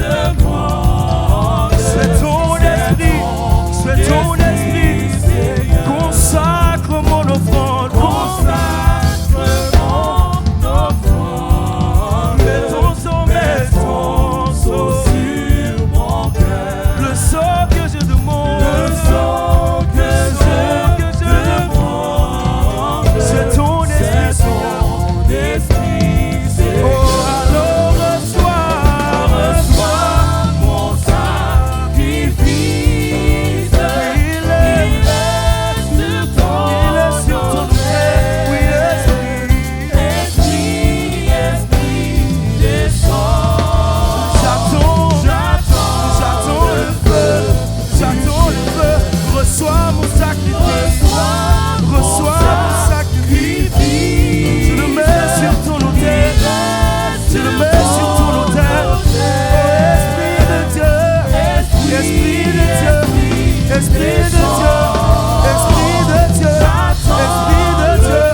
demande, C'est ton esprit, c'est ton esprit. Consacre mon offrande. consacre mon offrande. Mets ton sceau Sur mon cœur. le son que je demande. Le sceau que je demande, C'est ton esprit. c'est ton esprit. Oh, alors reçois Mon sacrifice, Il est sur ton autel. Oui, esprit, descends. j'attends le feu. J'attends le feu. Reçois mon sacrifice. Reçois mon sacrifice. Je le mets sur ton autel. Je le mets sur ton autel. Oh, Esprit de Dieu. Esprit de Dieu. Esprit de Dieu. Esprit de Dieu. Esprit de Dieu.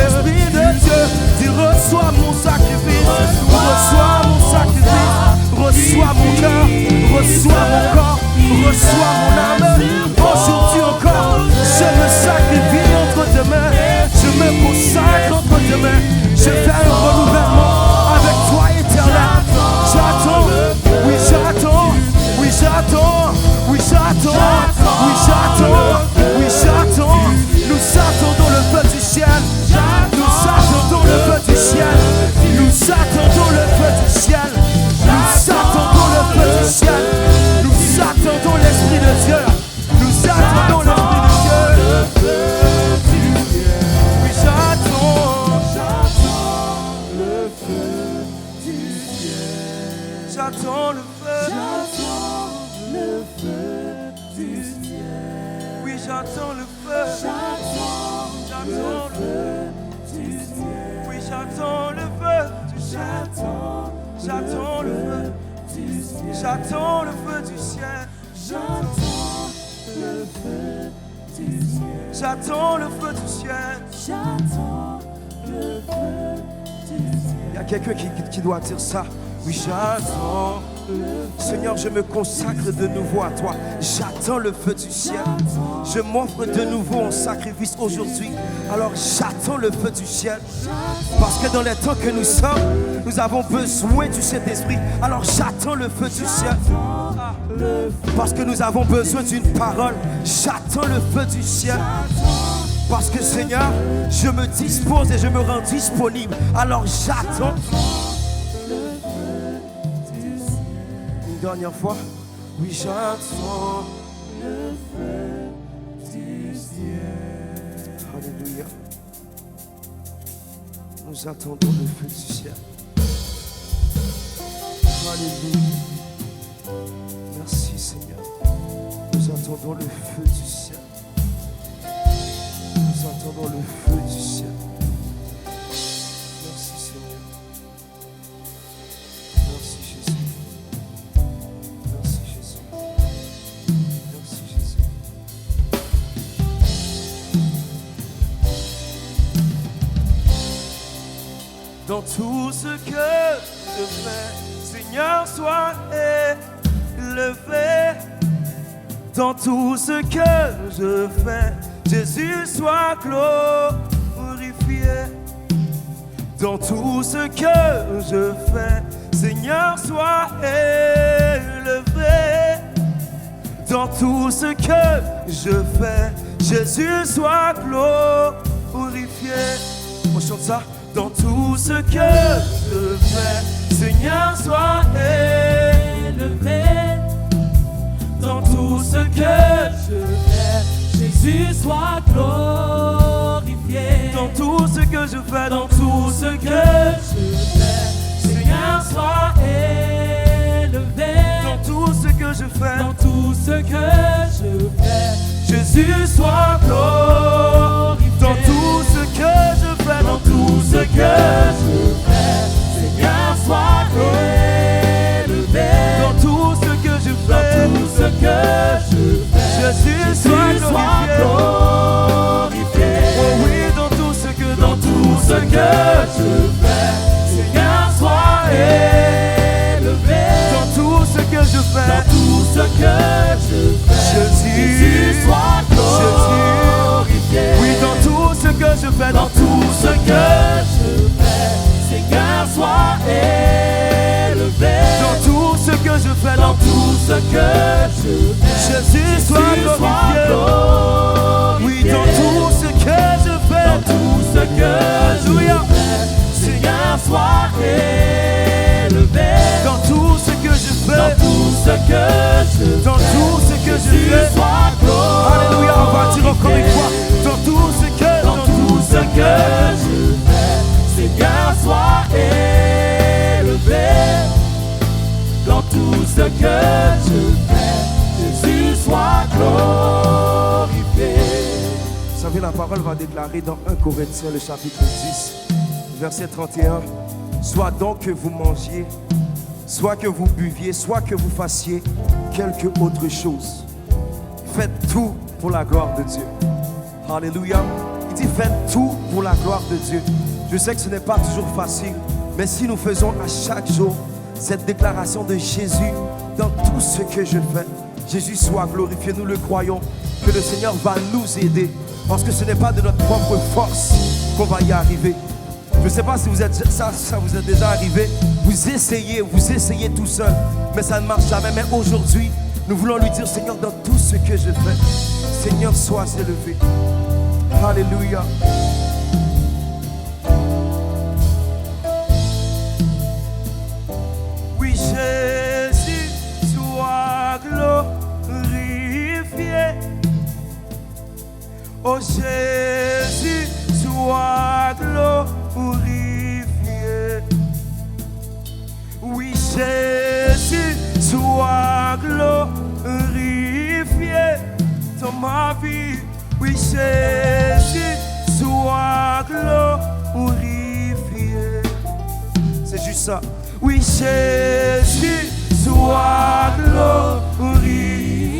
Esprit de Dieu. Dis reçois mon sacrifice. Reçois mon sacrifice. Reçois mon cœur. Reçois mon corps. Reçois mon âme. Aujourd'hui encore, je me sacrifie entre tes mains. Je me consacre entre tes mains. Je fais un renouvellement avec toi, éternel. J'attends, oui j'attends, oui j'attends, oui j'attends, oui j'attends, oui j'attends. Nous attendons le feu du ciel. Nous attendons le feu du ciel. Nous attendons le feu du ciel. Nous attendons le feu du ciel. Nous attendons l'Esprit de Dieu. Nous attendons l'Esprit de Dieu. Oui, j'attends. J'attends le feu. Oui, j'attends le feu. J'attends le feu. Oui, j'attends le feu. J'attends le feu. J'attends le feu du ciel. J'attends le feu du ciel. Il y a quelqu'un qui doit dire ça. Oui, j'attends. Seigneur, je me consacre de nouveau à toi. J'attends le feu du ciel. Je m'offre de nouveau en sacrifice aujourd'hui. Alors j'attends le feu du ciel. Parce que dans les temps que nous sommes, nous avons besoin du Saint-Esprit. Alors j'attends le feu du ciel. Parce que nous avons besoin d'une parole. J'attends le feu du ciel. Parce que Seigneur, je me dispose et je me rends disponible. Alors j'attends. Une dernière fois. Oui, j'attends. Alléluia. Nous attendons le feu du ciel. Alléluia. Merci Seigneur. Nous attendons le feu du ciel. Nous attendons le feu du ciel. Merci Seigneur. Merci Jésus. Merci Jésus. Merci Jésus. Dans tout ce que je fais, Seigneur. Seigneur, sois élevé dans tout ce que je fais. Jésus, sois glorifié dans tout ce que je fais. Seigneur, sois élevé dans tout ce que je fais. Jésus, sois glorifié. On chante ça. Dans tout ce que je fais, Seigneur, sois élevé. Dans tout ce que je fais, Jésus, sois glorifié. Dans tout ce que je fais, dans tout ce que je fais, Seigneur, sois élevé. Dans tout ce que je fais, dans tout ce que je fais, Jésus, sois glorifié. Dans tout ce que je fais, dans tout ce que je fais, Seigneur, sois élevé. Dans tout ce que je fais, dans tout ce que je fais, Jésus, sois glorifié. Oh oui, dans tout ce que je fais, Seigneur, sois élevé. Dans tout ce que je fais, dans tout ce que je fais, Jésus, sois glorifié. Oui, dans tout ce que je fais, dans tout ce que je fais, Seigneur, sois élevé. Dans tout ce que je fais, dans tout ce que je fais, Jésus, sois glorifié. Oui, dans tout ce que je fais, dans tout ce que je fais, Seigneur, sois élevé. Dans tout ce que je fais, dans tout ce que je fais, dans tout ce que je fais, sois glorifié. Alléluia, on va dire encore une fois. Dans tout ce que je fais, Seigneur, sois élevé. Dans tout ce que je fais, Jésus, sois glorifié. Vous savez, la parole va déclarer dans 1 Corinthiens, le chapitre 10, verset 31. Soit donc que vous mangiez, soit que vous buviez, soit que vous fassiez quelque autre chose, faites tout pour la gloire de Dieu. Alléluia. Il dit faites tout pour la gloire de Dieu. Je sais que ce n'est pas toujours facile, mais si nous faisons à chaque jour cette déclaration de Jésus dans tout ce que je fais, Jésus soit glorifié, nous le croyons, que le Seigneur va nous aider, parce que ce n'est pas de notre propre force qu'on va y arriver. Je ne sais pas si vous êtes, ça vous est déjà arrivé, vous essayez tout seul, mais ça ne marche jamais. Mais aujourd'hui, nous voulons lui dire, Seigneur, dans tout ce que je fais, Seigneur, sois élevé. Alléluia. Oui, Jésus, sois glorifié. Oh Jésus, sois glorifié. Oui, Jésus, sois glorifié dans ma vie. Oui, Jésus, sois glorifié. C'est juste ça. Oui, Jésus, sois glorifié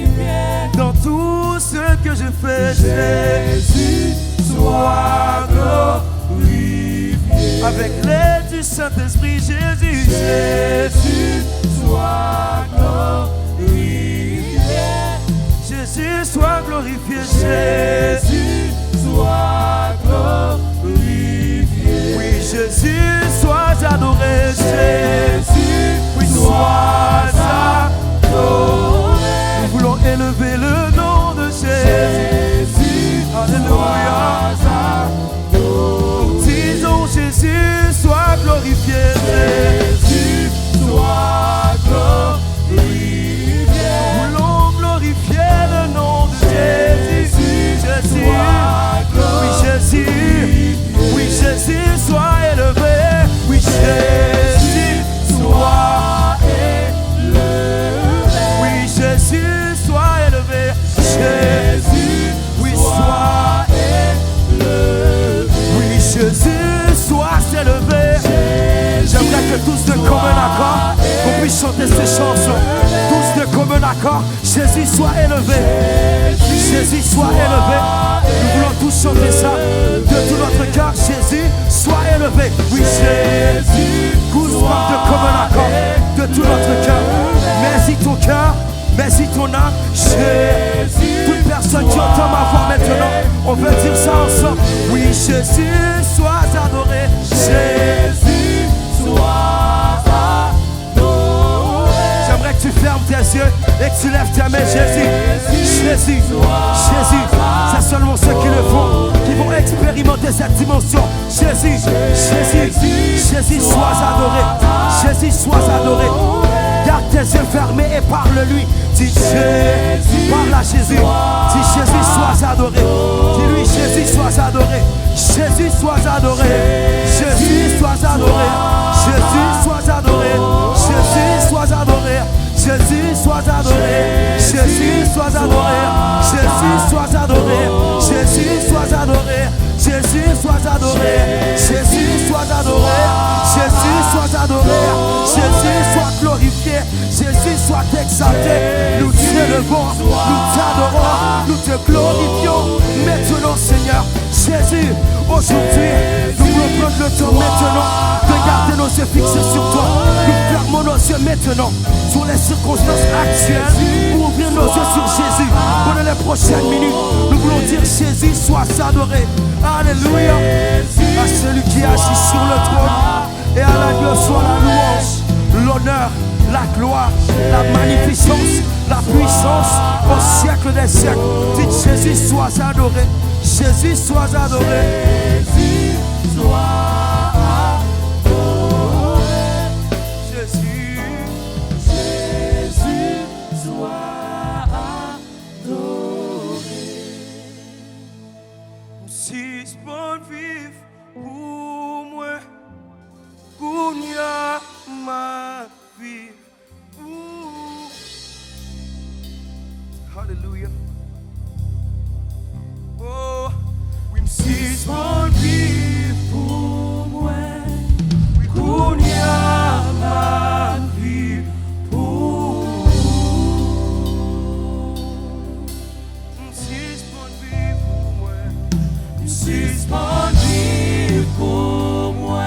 dans tout ce que je fais. Jésus, sois glorifié. Avec l'aide du Saint-Esprit, Jésus, Jésus, sois glorifié. Jésus, sois glorifié. Jésus, sois glorifié. Oui, Jésus, sois adoré. Jésus, oui, sois adoré. Nous voulons élever le nom de Jésus. Alléluia. Disons Jésus, sois glorifié. Jésus, sois glorifié. Nous voulons glorifier le nom de Jésus. Jésus, oui Jésus, oui Jésus, sois élevé. Oui Jésus, sois élevé. Oui Jésus, sois élevé. Jésus, oui sois élevé. Oui Jésus, sois élevé. J'aimerais que tous de commun accord, qu'on puisse chanter ces chansons. Tous de commun accord, Jésus soit élevé. Jésus soit élevé. Nous voulons tous chanter ça de tout notre cœur. Jésus soit élevé. Oui, Jésus, tous de commun accord. de tout notre cœur. Mets-y ton cœur, mets-y ton âme. Jésus, toute personne qui entend ma voix maintenant, on veut dire ça ensemble. Oui, Jésus, sois adoré. Jésus, sois adoré. J'aimerais que tu fermes tes yeux et que tu lèves tes mains. Jésus, Jésus, Jésus. C'est seulement ceux qui le font qui vont expérimenter cette dimension. Jésus, Jésus, Jésus, sois adoré. Jésus, sois adoré. Garde tes yeux fermés et parle-lui. Dis Jésus, parle à Jésus. Dis Jésus, sois adoré. Dis-lui Jésus, sois adoré. Jésus, sois adoré. Jésus, sois adoré. Jésus, sois adoré. Jésus, sois adoré. Jésus, sois adoré. Jésus, sois adoré. Jésus, sois adoré. Jésus, sois adoré. Jésus, sois adoré. Jésus, sois adoré. Jésus, sois adoré. Jésus, sois glorifié. Jésus, sois exalté. Nous t'élevons, nous t'adorons, nous te glorifions. Maintenant, Seigneur, Jésus, aujourd'hui, nous voulons prendre le temps maintenant de garder nos yeux fixés sur toi. Nous fermons nos yeux maintenant sur les circonstances actuelles pour ouvrir nos yeux sur Jésus. Pendant les prochaines minutes, nous voulons dire Jésus, sois adoré. Alléluia. À celui qui agit sur le trône et à l'agneau soit la louange, l'honneur, la gloire, la magnificence, la puissance au siècle des siècles. Dites Jésus, sois adoré. Jésus, sois adoré. Jésus, sois adoré. Jésus, Jésus, sois adoré. Si bon vivre pour moi, Kounia ma vie. Hallelujah. Oh, oui, si bon vivre pour moi, Kounia ma vie pour. Si bon vivre pour moi, si bon vivre pour moi.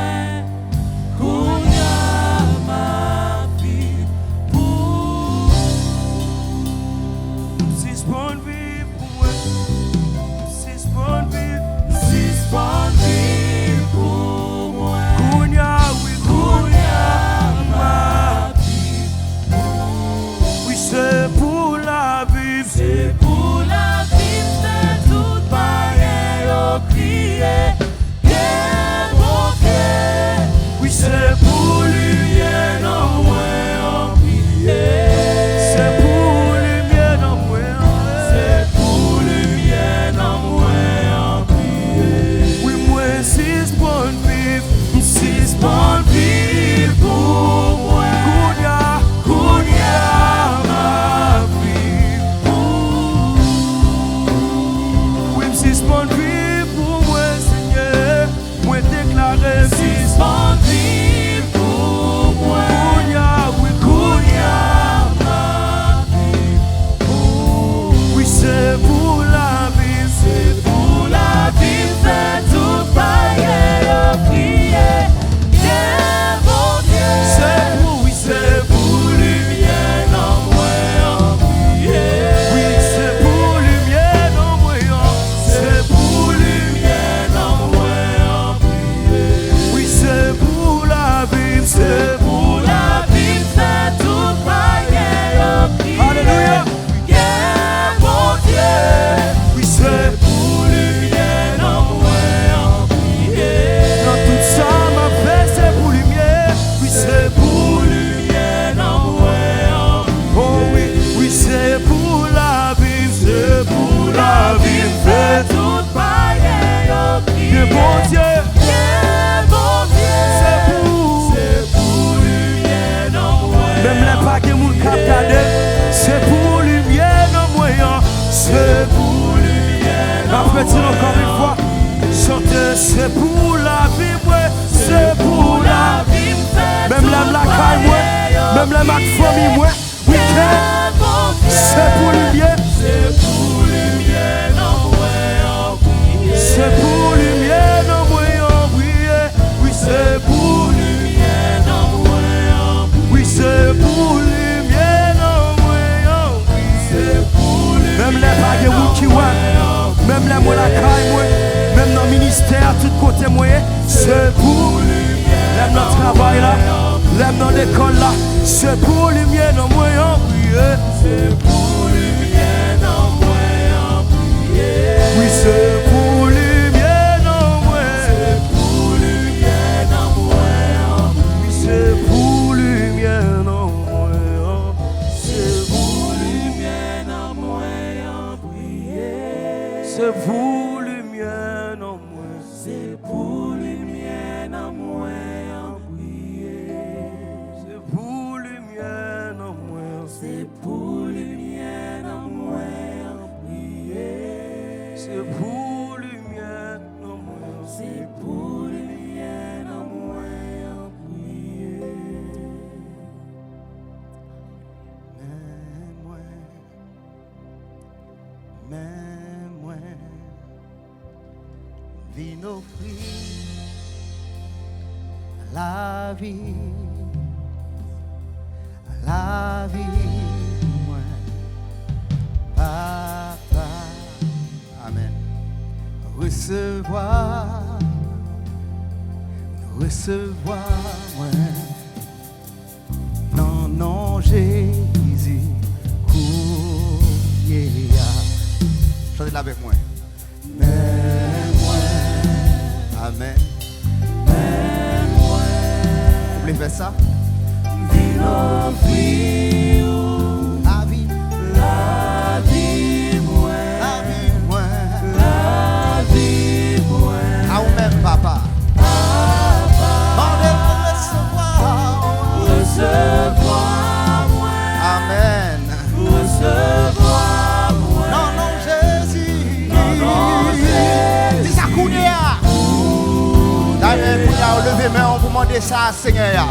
Encore une fois, chantez, c'est pour la vie, c'est pour la vie. Même la caille, même la mat famille, week-end, c'est pour lumière. C'est pour lumière, non, c'est pour lumière, non, oui, c'est pour lumière, non, oui, c'est Même les moi la caille, moi. Même dans le ministère, tout côté moi. C'est pour lumière. Même dans le travail là. Même dans l'école là. C'est pour lumière dans moi en prière. C'est pour lumière dans moi en prière. Oui, c'est pour lumière dans moi. C'est pour lumière dans moi en prière. Oui, c'est pour lumière dans moi. C'est pour lumière dans moi en prière. C'est pour lumière dans moi. C'est pour lumière dans moi en prière. C'est pour lumière dans moi. C'est pour lumière dans moi en prière. C'est pour lumière dans moi. C'est pour lumière dans moi en prière. Mais moi, vine offrir la vie, moi, papa, amen. Recevoir, moi, non, Jésus, couillea. Chantez-la avec moi. Amen. Vous voulez faire ça? Vino frio, La vie, la vie moi, la vie, moi. la vie moi. À vous-même, papa. Demandez de recevoir. Recevoir moi, Amen. recevoir moi. Non, Jésus. Non, Jésus. Dis ça, Kounia. D'ailleurs, Kounia, levez main, on vous demande ça, Seigneur.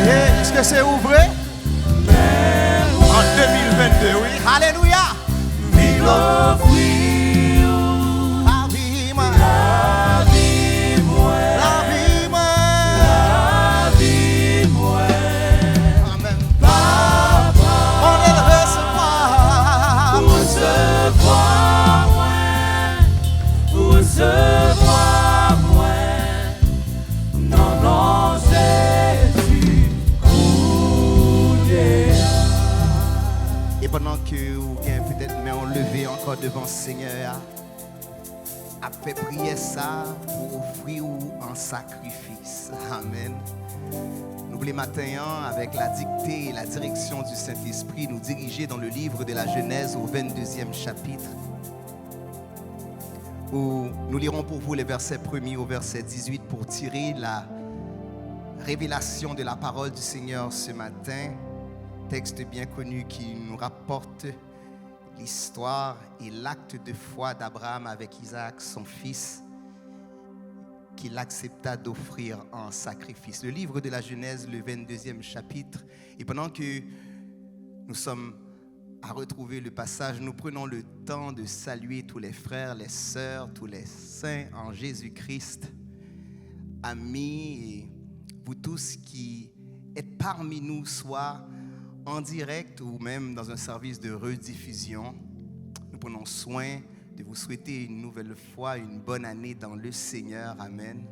Est-ce que c'est ouvré? En 2022, oui. Alléluia. Vino frio, La vie, moi. la vie moi, La vie, moi. la vie moi. Amen. On est de recevoir. Recevoir moi, recevoir moi. Non, Jésus, Et pendant que vous avez peut-être main enlevée encore devant le Seigneur, a fait prier ça pour offrir un sacrifice. Amen. Nous voulons matin, avec la dictée et la direction du Saint-Esprit, nous diriger dans le livre de la Genèse au 22e chapitre, où nous lirons pour vous les versets 1er au verset 18 pour tirer la révélation de la parole du Seigneur ce matin. Texte bien connu qui nous rapporte l'histoire et l'acte de foi d'Abraham avec Isaac, son fils, qu'il accepta d'offrir en sacrifice. Le livre de la Genèse, le 22e chapitre. Et pendant que nous sommes à retrouver le passage, nous prenons le temps de saluer tous les frères, les sœurs, tous les saints en Jésus-Christ, amis et vous tous qui êtes parmi nous, soit en direct ou même dans un service de rediffusion. Nous prenons soin de vous souhaiter une nouvelle fois une bonne année dans le Seigneur. Amen.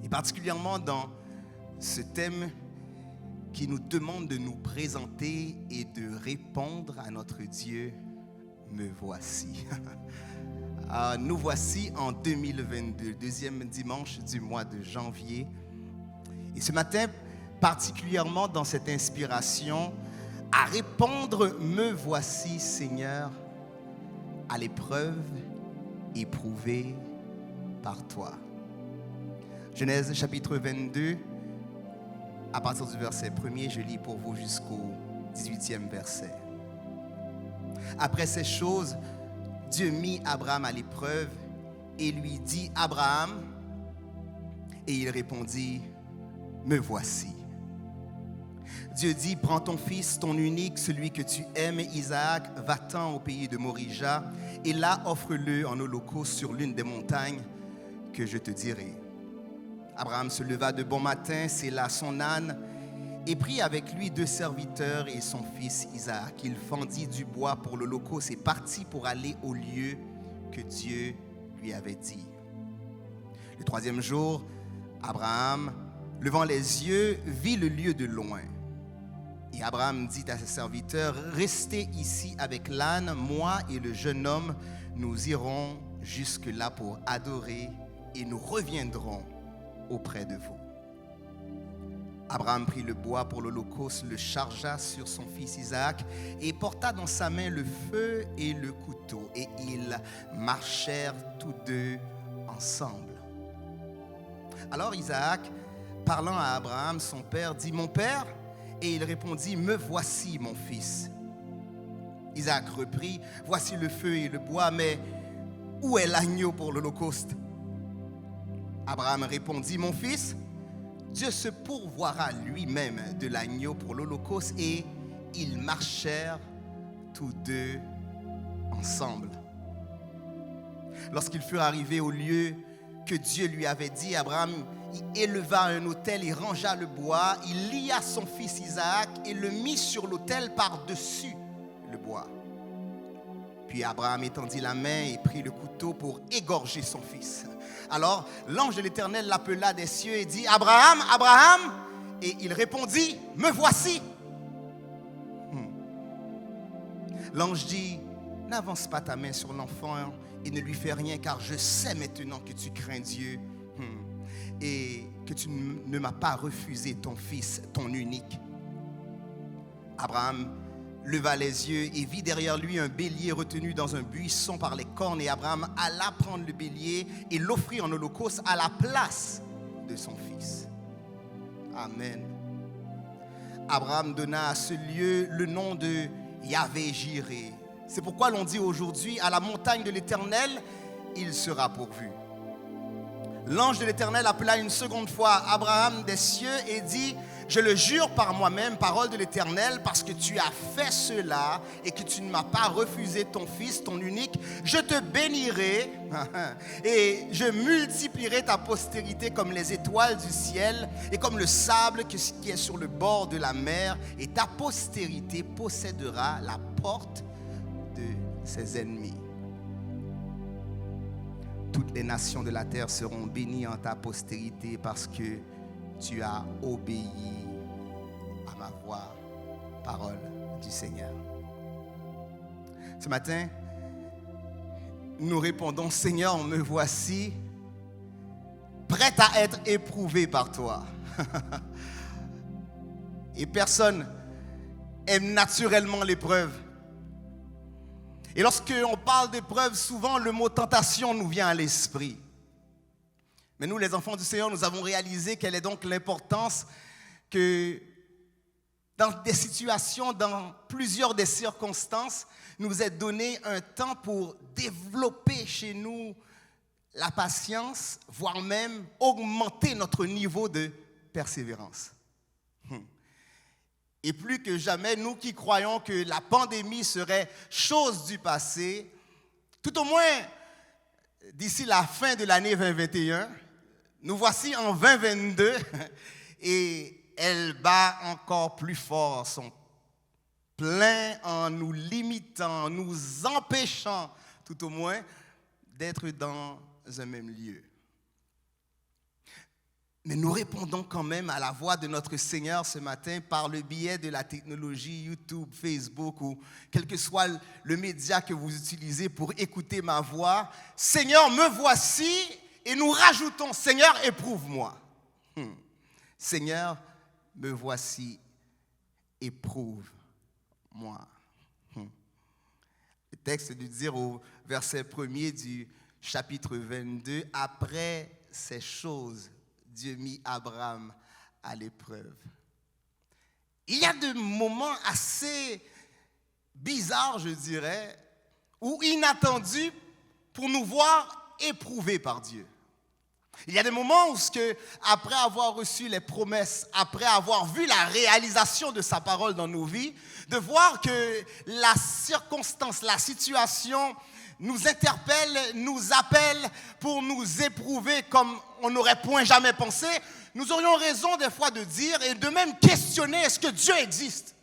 Et particulièrement dans ce thème qui nous demande de nous présenter et de répondre à notre Dieu, me voici. Nous voici en 2022, deuxième dimanche du mois de janvier. Et ce matin, particulièrement dans cette inspiration, à répondre, me voici Seigneur, à l'épreuve éprouvée par toi. Genèse chapitre 22, à partir du verset 1er, je lis pour vous jusqu'au 18e verset. Après ces choses, Dieu mit Abraham à l'épreuve et lui dit, Abraham, et il répondit, me voici. Dieu dit, prends ton fils, ton unique, celui que tu aimes, Isaac, va-t'en au pays de Morija, et là offre-le en holocauste sur l'une des montagnes que je te dirai. Abraham se leva de bon matin, sella son âne, et prit avec lui 2 serviteurs et son fils Isaac. Il fendit du bois pour l'holocauste et partit pour aller au lieu que Dieu lui avait dit. Le 3e jour, Abraham, levant les yeux, vit le lieu de loin. Et Abraham dit à ses serviteurs, « Restez ici avec l'âne, moi et le jeune homme, nous irons jusque-là pour adorer et nous reviendrons auprès de vous. » Abraham prit le bois pour l'holocauste, le chargea sur son fils Isaac et porta dans sa main le feu et le couteau. Et ils marchèrent tous deux ensemble. Alors Isaac, parlant à Abraham, son père, dit « Mon père ?» Et il répondit « Me voici, mon fils. » Isaac reprit « Voici le feu et le bois, mais où est l'agneau pour l'holocauste ?» Abraham répondit « Mon fils, Dieu se pourvoira lui-même de l'agneau pour l'holocauste. » Et ils marchèrent tous deux ensemble. Lorsqu'ils furent arrivés au lieu que Dieu lui avait dit, Abraham y éleva un autel et rangea le bois. Il lia son fils Isaac et le mit sur l'autel par-dessus le bois. Puis Abraham étendit la main et prit le couteau pour égorger son fils. Alors l'ange de l'Éternel l'appela des cieux et dit « Abraham, Abraham !» Et il répondit « Me voici !» L'ange dit « N'avance pas ta main sur l'enfant et ne lui fais rien, car je sais maintenant que tu crains Dieu et que tu ne m'as pas refusé ton fils, ton unique. » Abraham leva les yeux et vit derrière lui un bélier retenu dans un buisson par les cornes. Et Abraham alla prendre le bélier et l'offrit en holocauste à la place de son fils. Amen. Abraham donna à ce lieu le nom de Yahvé-Jiré. C'est pourquoi l'on dit aujourd'hui, à la montagne de l'Éternel, il sera pourvu. L'ange de l'Éternel appela une seconde fois Abraham des cieux et dit « Je le jure par moi-même, parole de l'Éternel, parce que tu as fait cela et que tu ne m'as pas refusé ton fils, ton unique, je te bénirai et je multiplierai ta postérité comme les étoiles du ciel et comme le sable qui est sur le bord de la mer, et ta postérité possédera la porte de ses ennemis. Toutes les nations de la terre seront bénies en ta postérité parce que tu as obéi à ma voix. » Parole du Seigneur. Ce matin, nous répondons « Seigneur, me voici, prêt à être éprouvé par toi. » Et personne aime naturellement l'épreuve. Et lorsqu'on parle d'épreuve, souvent le mot tentation nous vient à l'esprit. Mais nous, les enfants du Seigneur, nous avons réalisé quelle est donc l'importance que dans des situations, dans plusieurs des circonstances, nous est donné un temps pour développer chez nous la patience, voire même augmenter notre niveau de persévérance. Et plus que jamais, nous qui croyons que la pandémie serait chose du passé, tout au moins d'ici la fin de l'année 2021, nous voici en 2022 et elle bat encore plus fort son plein en nous limitant, en nous empêchant tout au moins d'être dans un même lieu. Mais nous répondons quand même à la voix de notre Seigneur ce matin par le biais de la technologie YouTube, Facebook ou quel que soit le média que vous utilisez pour écouter ma voix. Seigneur, me voici, et nous rajoutons, Seigneur, éprouve-moi. Seigneur, me voici, éprouve-moi. Le texte de dire au verset 1er du chapitre 22, après ces choses, Dieu mit Abraham à l'épreuve. Il y a des moments assez bizarres, je dirais, ou inattendus pour nous voir éprouvés par Dieu. Il y a des moments où, après avoir reçu les promesses, après avoir vu la réalisation de sa parole dans nos vies, de voir que la circonstance, la situation nous interpelle, nous appelle pour nous éprouver comme on n'aurait point jamais pensé, nous aurions raison des fois de dire et de même questionner, est-ce que Dieu existe?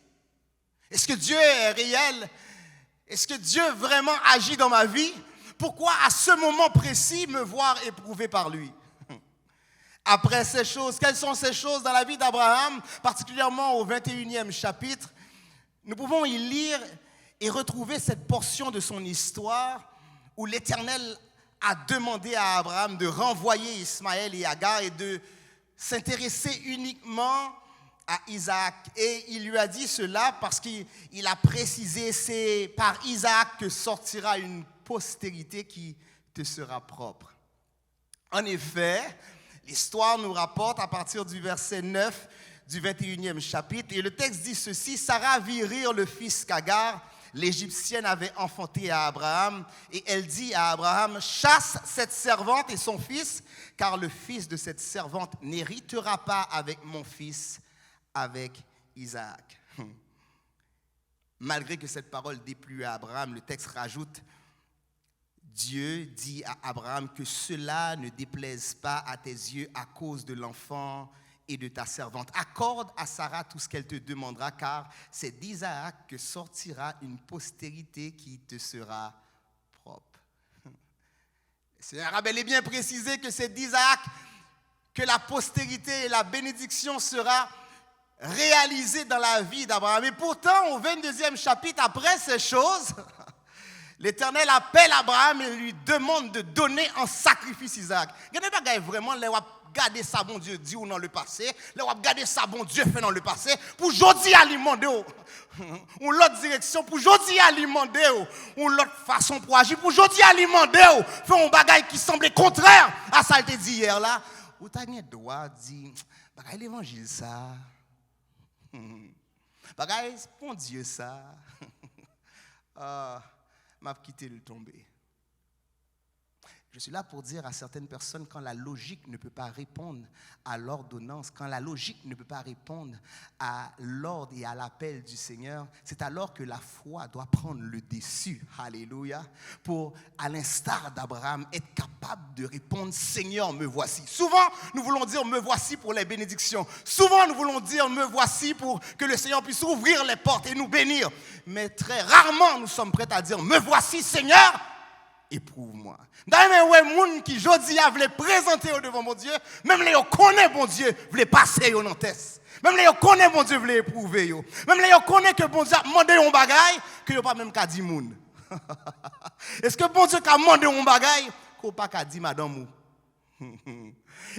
Est-ce que Dieu est réel? Est-ce que Dieu vraiment agit dans ma vie? Pourquoi à ce moment précis me voir éprouvé par lui? Après ces choses, quelles sont ces choses dans la vie d'Abraham, particulièrement au 21e chapitre? Nous pouvons y lire et retrouver cette portion de son histoire où l'Éternel a demandé à Abraham de renvoyer Ismaël et Agar et de s'intéresser uniquement à Isaac. Et il lui a dit cela parce qu'il a précisé, c'est par Isaac que sortira une postérité qui te sera propre. En effet, l'histoire nous rapporte à partir du verset 9 du 21e chapitre, et le texte dit ceci: Sarah vit rire le fils qu'Agar, l'Égyptienne, avait enfanté à Abraham, et elle dit à Abraham: chasse cette servante et son fils, car le fils de cette servante n'héritera pas avec mon fils, avec Isaac. Malgré que cette parole déplut à Abraham, le texte rajoute: Dieu dit à Abraham que cela ne déplaise pas à tes yeux à cause de l'enfant et de ta servante. Accorde à Sarah tout ce qu'elle te demandera, car c'est d'Isaac que sortira une postérité qui te sera propre. Le Seigneur a bel et bien précisé que c'est d'Isaac que la postérité et la bénédiction sera réalisée dans la vie d'Abraham. Et pourtant, au 22e chapitre, après ces choses, l'Éternel appelle Abraham et lui demande de donner en sacrifice Isaac. Regardez pas vraiment, là, regarder ça, bon Dieu, dit ou dans le passé, là, regarder ça, bon Dieu, fait dans le passé, pour aujourd'hui alimenter, ou l'autre direction, pour aujourd'hui alimenter, ou l'autre façon pour agir, pour aujourd'hui alimenter, faire un bagage qui semblait contraire à ça que dit hier là. Ou t'as un droit de dire, bagage l'évangile ça, bagage, bon Dieu ça, m'a quitté le tomber. Je suis là pour dire à certaines personnes, quand la logique ne peut pas répondre à l'ordonnance, quand la logique ne peut pas répondre à l'ordre et à l'appel du Seigneur, c'est alors que la foi doit prendre le dessus. Alléluia. Pour, à l'instar d'Abraham, être capable de répondre: Seigneur, me voici. Souvent, nous voulons dire me voici pour les bénédictions. Souvent, nous voulons dire me voici pour que le Seigneur puisse ouvrir les portes et nous bénir. Mais très rarement, nous sommes prêts à dire me voici, Seigneur, éprouve-moi. D'ailleurs, les gens qui aujourd'hui voulaient présenter devant mon Dieu, même les gens connaissent mon Dieu, voulaient passer au test. Même les gens connaissent mon Dieu, voulaient éprouver. Même les gens connaissent que bon Dieu a demandé un bagage que vous pas même qu'à dire moun. Est-ce que bon Dieu a demandé un bagage que vous pas qu'à dire madame ou?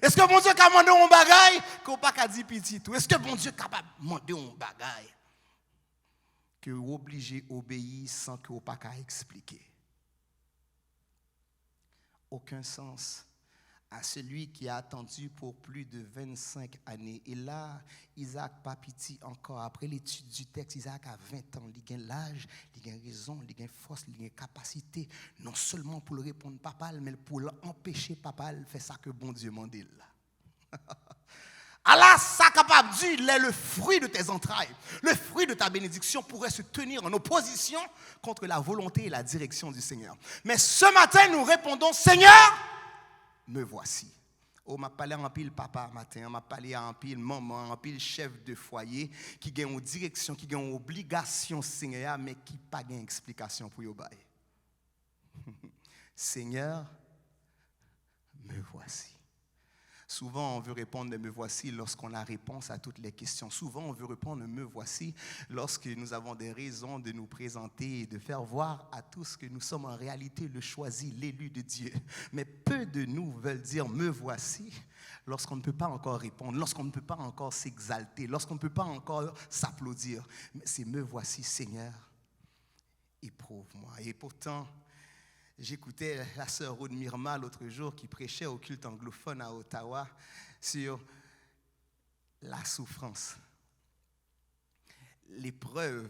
Est-ce que bon Dieu a demandé un bagage que vous pas qu'à dire petit tout? Est-ce que bon Dieu est capable de demander un bagage que vous obligez d'obéir sans que vous pas qu'à expliquer? Aucun sens à celui qui a attendu pour plus de 25 années. Et là, Isaac pas petit encore. Après l'étude du texte, Isaac a 20 ans. Il a l'âge, il a raison, il a force, il a capacité. Non seulement pour le répondre papa, mais pour l'empêcher papa de faire ça que bon Dieu m'a dit là. Allah, ça capable de dire, il est le fruit de tes entrailles. Le fruit de ta bénédiction pourrait se tenir en opposition contre la volonté et la direction du Seigneur. Mais ce matin, nous répondons: Seigneur, me voici. Oh, m'a parlé en pile papa matin, m'a parlé en pile maman, en pile chef de foyer qui a une direction, qui a une obligation Seigneur, mais qui n'a pas d'explication pour y bailler. Seigneur, me voici. Souvent, on veut répondre « me voici » lorsqu'on a réponse à toutes les questions. Souvent, on veut répondre « me voici » lorsque nous avons des raisons de nous présenter et de faire voir à tous que nous sommes en réalité le choisi, l'élu de Dieu. Mais peu de nous veulent dire « me voici » lorsqu'on ne peut pas encore répondre, lorsqu'on ne peut pas encore s'exalter, lorsqu'on ne peut pas encore s'applaudir. Mais c'est « me voici, Seigneur, éprouve-moi ». Et pourtant, j'écoutais la sœur Aude Mirma l'autre jour qui prêchait au culte anglophone à Ottawa sur la souffrance. L'épreuve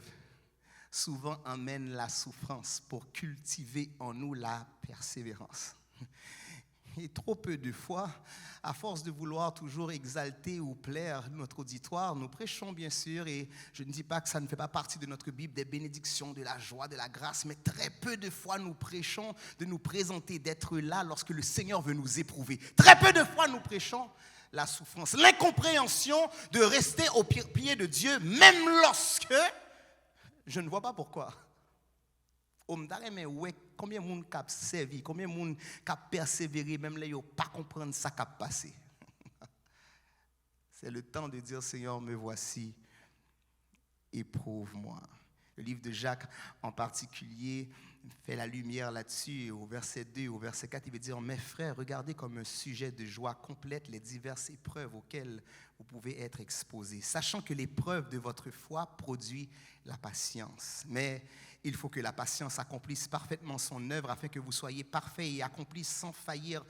souvent amène la souffrance pour cultiver en nous la persévérance. Et trop peu de fois, à force de vouloir toujours exalter ou plaire notre auditoire, nous prêchons bien sûr, et je ne dis pas que ça ne fait pas partie de notre Bible, des bénédictions, de la joie, de la grâce, mais très peu de fois nous prêchons de nous présenter, d'être là lorsque le Seigneur veut nous éprouver. Très peu de fois nous prêchons la souffrance, l'incompréhension de rester au pied de Dieu, même lorsque je ne vois pas pourquoi. Mais ouais, combien de monde a servi, combien de monde a persévéré, même là, ils n'ont pas compris ça qui a passé. C'est le temps de dire, Seigneur, me voici, éprouve-moi. Le livre de Jacques en particulier fait la lumière là-dessus. Au verset 2, au verset 4, il veut dire, mes frères, regardez comme un sujet de joie complète les diverses épreuves auxquelles vous pouvez être exposés, sachant que l'épreuve de votre foi produit la patience. Mais il faut que la patience accomplisse parfaitement son œuvre afin que vous soyez parfaits et accomplis sans faillir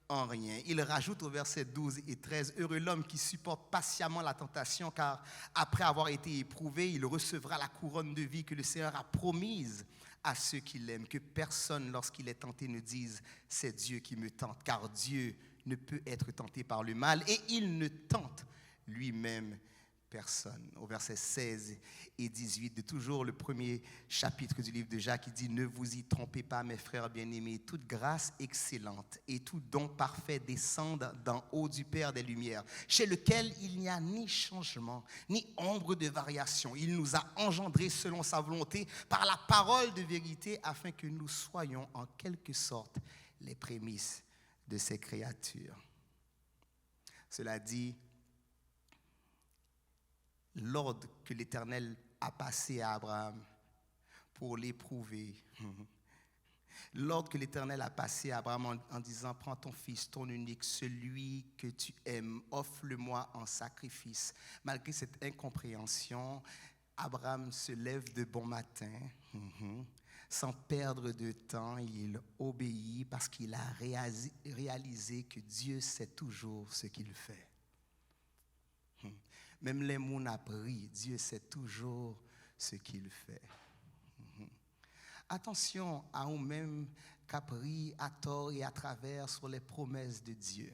en rien. Il rajoute au verset 12 et 13, heureux l'homme qui supporte patiemment la tentation, car après avoir été éprouvé, il recevra la couronne de vie que le Seigneur a promise à ceux qui l'aiment. Que personne, lorsqu'il est tenté, ne dise c'est Dieu qui me tente, car Dieu ne peut être tenté par le mal et il ne tente lui-même personne. Au verset 16 et 18 de toujours le premier chapitre du livre de Jacques, il dit, ne vous y trompez pas, mes frères bien-aimés, toute grâce excellente et tout don parfait descendent d'en haut du Père des Lumières, chez lequel il n'y a ni changement, ni ombre de variation. Il nous a engendrés selon sa volonté par la parole de vérité, afin que nous soyons en quelque sorte les prémices de ses créatures. Cela dit, l'ordre que l'Éternel a passé à Abraham pour l'éprouver. L'ordre que l'Éternel a passé à Abraham en disant, prends ton fils, ton unique, celui que tu aimes, offre-le-moi en sacrifice. Malgré cette incompréhension, Abraham se lève de bon matin, sans perdre de temps, il obéit parce qu'il a réalisé que Dieu sait toujours ce qu'il fait. Même les mouns a pris, Dieu sait toujours ce qu'il fait. Attention à vous-même qu'a pris à tort et à travers sur les promesses de Dieu.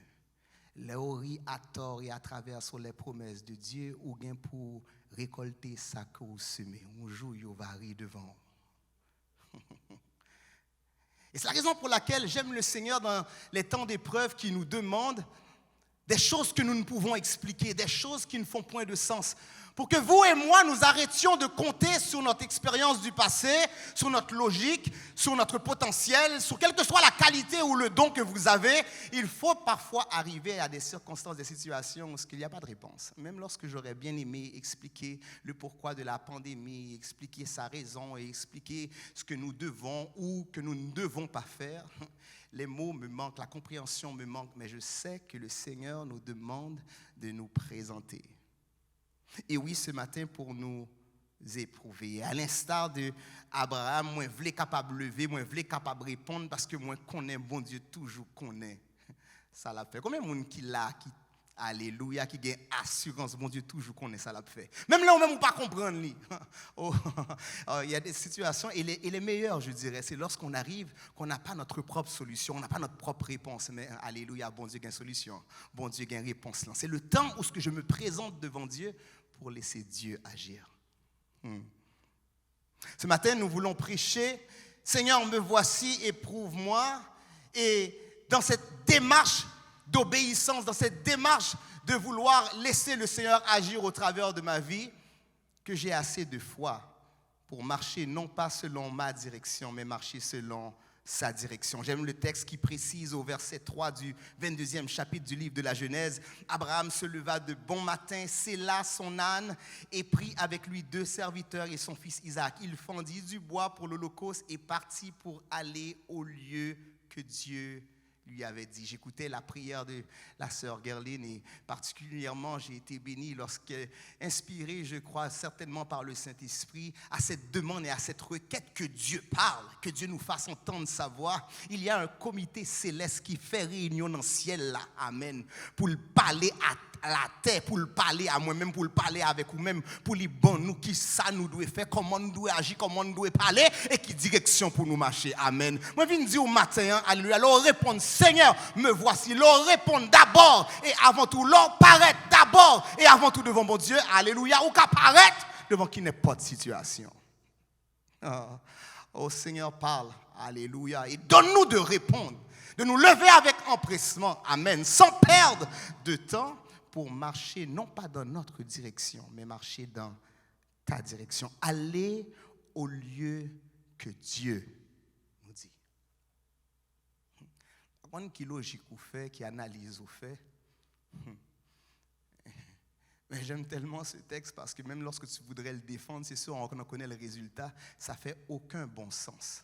Les ori à tort et à travers sur les promesses de Dieu, ou bien pour récolter ça que vous semez. Un jour, il va arriver devant. Et c'est la raison pour laquelle j'aime le Seigneur dans les temps d'épreuve qui nous demande des choses que nous ne pouvons expliquer, des choses qui ne font point de sens. Pour que vous et moi, nous arrêtions de compter sur notre expérience du passé, sur notre logique, sur notre potentiel, sur quelle que soit la qualité ou le don que vous avez, il faut parfois arriver à des circonstances, des situations où il n'y a pas de réponse. Même lorsque j'aurais bien aimé expliquer le pourquoi de la pandémie, expliquer sa raison et expliquer ce que nous devons ou que nous ne devons pas faire, les mots me manquent, la compréhension me manque, mais je sais que le Seigneur nous demande de nous présenter. Et oui, ce matin, pour nous éprouver. À l'instar d'Abraham, moi, je voulais capable de lever, moi, je voulais capable de répondre parce que moi, je connais bon Dieu, toujours connaît. Ça l'a fait. Combien de monde qui l'a, qui alléluia, qui a assurance, bon Dieu, toujours connaît, ça l'a fait. Même là, on ne peut pas comprendre. Il y a des situations, et les meilleures, je dirais, c'est lorsqu'on arrive, qu'on n'a pas notre propre solution, on n'a pas notre propre réponse. Mais alléluia, bon Dieu, il y a une solution. Bon Dieu, il y a une réponse. C'est le temps où je me présente devant Dieu pour laisser Dieu agir. Ce matin, nous voulons prêcher, Seigneur, me voici, éprouve-moi. Et dans cette démarche d'obéissance, dans cette démarche de vouloir laisser le Seigneur agir au travers de ma vie, que j'ai assez de foi pour marcher non pas selon ma direction, mais marcher selon sa direction. J'aime le texte qui précise au verset 3 du 22e chapitre du livre de la Genèse. Abraham se leva de bon matin, sella son âne et prit avec lui 2 serviteurs et son fils Isaac. Il fendit du bois pour l'holocauste et partit pour aller au lieu que Dieu lui avait dit. J'écoutais la prière de la sœur Gerline et particulièrement j'ai été béni lorsqu'elle, inspirée, je crois certainement par le Saint-Esprit, à cette demande et à cette requête que Dieu parle, que Dieu nous fasse entendre sa voix. Il y a un comité céleste qui fait réunion dans le ciel là, amen, pour parler à la terre, pour le parler à moi-même, pour le parler avec vous-même, pour lui bon nous qui ça nous doit faire, comment nous doit agir, comment nous doit parler et qui direction pour nous marcher, amen. Moi je viens dire au matin, alléluia, alors répondre Seigneur, me voici, leur répondre d'abord et avant tout, leur paraître d'abord et avant tout devant mon Dieu, alléluia, ou qu'à paraître devant qui n'est pas de situation. Oh Seigneur, parle. Alléluia. Et donne-nous de répondre, de nous lever avec empressement. Amen. Sans perdre de temps pour marcher, non pas dans notre direction, mais marcher dans ta direction. Aller au lieu que Dieu nous dit. Qui logique ou fait, qui analyse ou fait. Mais j'aime tellement ce texte parce que même lorsque tu voudrais le défendre, c'est sûr, on connaît le résultat, ça ne fait aucun bon sens.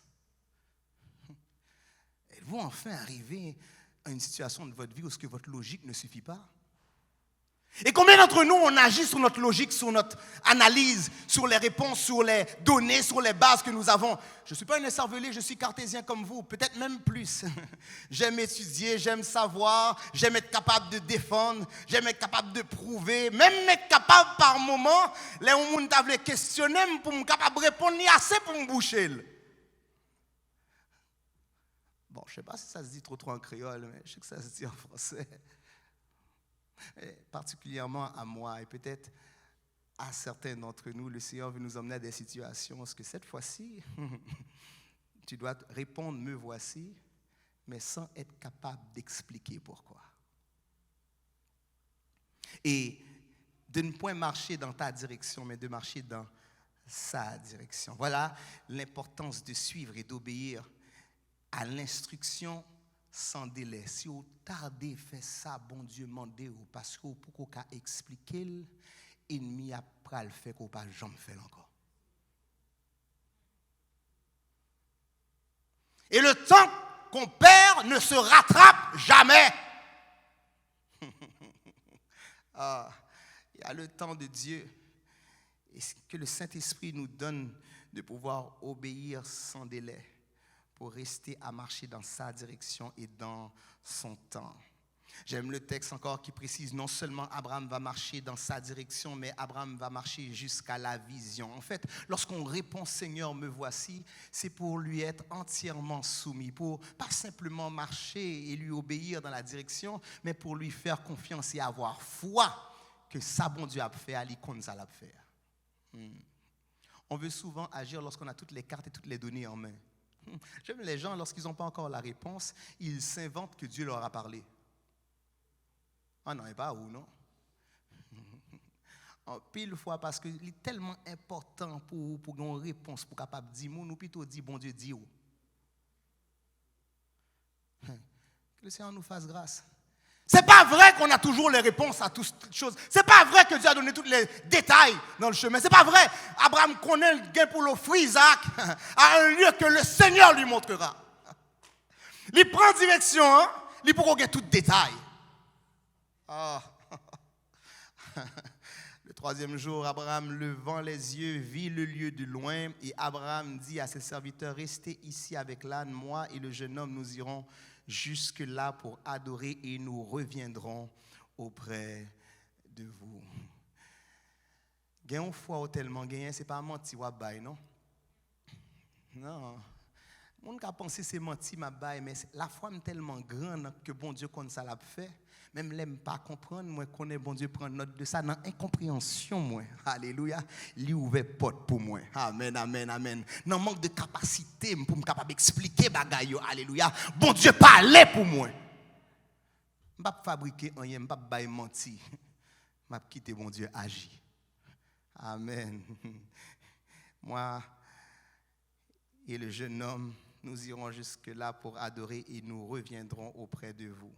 Êtes-vous enfin arrivé à une situation de votre vie où ce que votre logique ne suffit pas? Et combien d'entre nous, on agit sur notre logique, sur notre analyse, sur les réponses, sur les données, sur les bases que nous avons? Je ne suis pas un écervelé, je suis cartésien comme vous, peut-être même plus. J'aime étudier, j'aime savoir, j'aime être capable de défendre, j'aime être capable de prouver, même être capable par moments, là où on t'a questionner pour me capable de répondre, ni assez pour me boucher. Bon, je ne sais pas si ça se dit trop en créole, mais je sais que ça se dit en français. Et particulièrement à moi et peut-être à certains d'entre nous, le Seigneur veut nous emmener à des situations où cette fois-ci, tu dois répondre, me voici, mais sans être capable d'expliquer pourquoi. Et de ne point marcher dans ta direction, mais de marcher dans sa direction. Voilà l'importance de suivre et d'obéir à l'instruction sans délai. Si vous tardez faire ça, bon Dieu, demandez ou parce que pour qu'on expliquer, l'ennemi après le fait qu'on pas jamais faire encore. Et le temps qu'on perd ne se rattrape jamais. Il y a le temps de Dieu et que le Saint-Esprit nous donne de pouvoir obéir sans délai, pour rester à marcher dans sa direction et dans son temps. J'aime le texte encore qui précise non seulement Abraham va marcher dans sa direction, mais Abraham va marcher jusqu'à la vision. En fait, lorsqu'on répond Seigneur, me voici, c'est pour lui être entièrement soumis, pour pas simplement marcher et lui obéir dans la direction, mais pour lui faire confiance et avoir foi que ça bon Dieu a fait, à l'icône ça l'a fait. On veut souvent agir lorsqu'on a toutes les cartes et toutes les données en main. J'aime les gens, lorsqu'ils n'ont pas encore la réponse, ils s'inventent que Dieu leur a parlé. Ah non, et pas où, non? En pile fois, parce que c'est tellement important pour une réponse, pour capable dire, nous plutôt dire, bon Dieu, dis où? Que le Seigneur nous fasse grâce. C'est pas vrai qu'on a toujours les réponses à toutes choses. C'est pas vrai que Dieu a donné tous les détails dans le chemin. C'est pas vrai. Abraham connaît le gain pour l'offrir Isaac à un lieu que le Seigneur lui montrera. Il prend direction, hein? Il pourra gagner tout détail. Le troisième jour, Abraham, levant les yeux, vit le lieu de loin. Et Abraham dit à ses serviteurs, restez ici avec l'âne, moi et le jeune homme, nous irons jusque-là pour adorer et nous reviendrons auprès de vous. Gagne foi tellement gagné, c'est pas menti ou bail, non? Non. Mon ka penser c'est menti m'a bail, mais la foi est tellement grande que bon Dieu comme ça l'a fait. Même l'aime pas comprendre, moi connais bon Dieu prendre note de ça dans incompréhension moi. Alléluia, lui ouvert porte pour moi. Amen, amen, amen. Dans manque de capacité pour me capable expliquer bagaille yo. Alléluia. Bon Dieu parlait pour moi. M'pas fabriquer rien, m'pas bail menti. M'a quitter bon Dieu agir. Amen. Moi et le jeune homme, nous irons jusque-là pour adorer et nous reviendrons auprès de vous.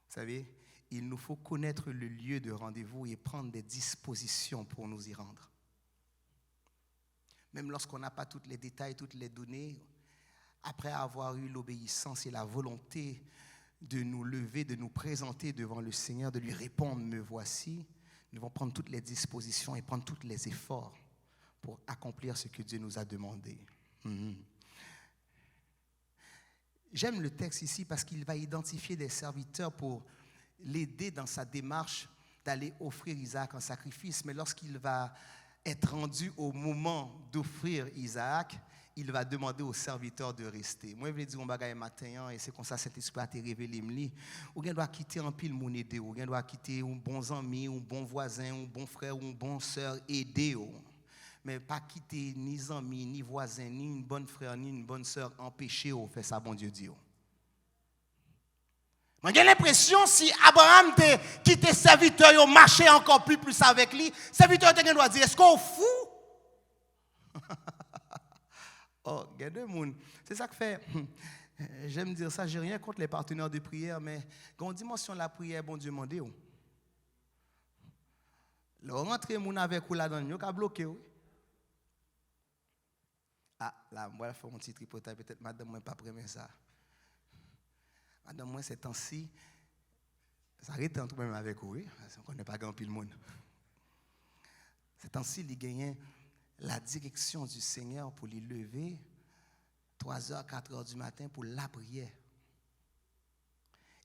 Vous savez, il nous faut connaître le lieu de rendez-vous et prendre des dispositions pour nous y rendre. Même lorsqu'on n'a pas tous les détails, toutes les données, après avoir eu l'obéissance et la volonté de nous lever, de nous présenter devant le Seigneur, de lui répondre, me voici, nous devons prendre toutes les dispositions et prendre tous les efforts pour accomplir ce que Dieu nous a demandé. J'aime le texte ici parce qu'il va identifier des serviteurs pour l'aider dans sa démarche d'aller offrir Isaac en sacrifice. Mais lorsqu'il va être rendu au moment d'offrir Isaac, il va demander aux serviteurs de rester. Moi, je vais dire un bagage matin, et c'est comme ça cet esprit a été révélé. Ou bien doit quitter un pile mon aider, ou bien doit quitter un bon ami, un bon voisin, un bon frère, ou un bon sœur aider. mais pas quitter ni amis, ni voisins, ni une bonne frère, ni une bonne sœur, empêcher ou faire ça, bon Dieu dit. J'ai l'impression si Abraham te quitté serviteur, il marché encore plus avec lui, serviteur te doit dire, est-ce qu'on fou? Oh, regardez moun, c'est ça que fait. J'aime dire ça, j'ai rien contre les partenaires de prière, mais quand on dimension la prière, bon Dieu demande. Le rentrer moun avec ou là-dedans, il a bloqué. Ah, là, moi, je fais un petit tripotage, peut-être madame, moi, pas premier ça. Madame, moi, ces temps-ci, ça arrête entre même avec vous, parce qu'on ne connaît pas grand pile monde. Ces temps-ci, il gagne la direction du Seigneur pour les lever 3h, 4h du matin pour la prière.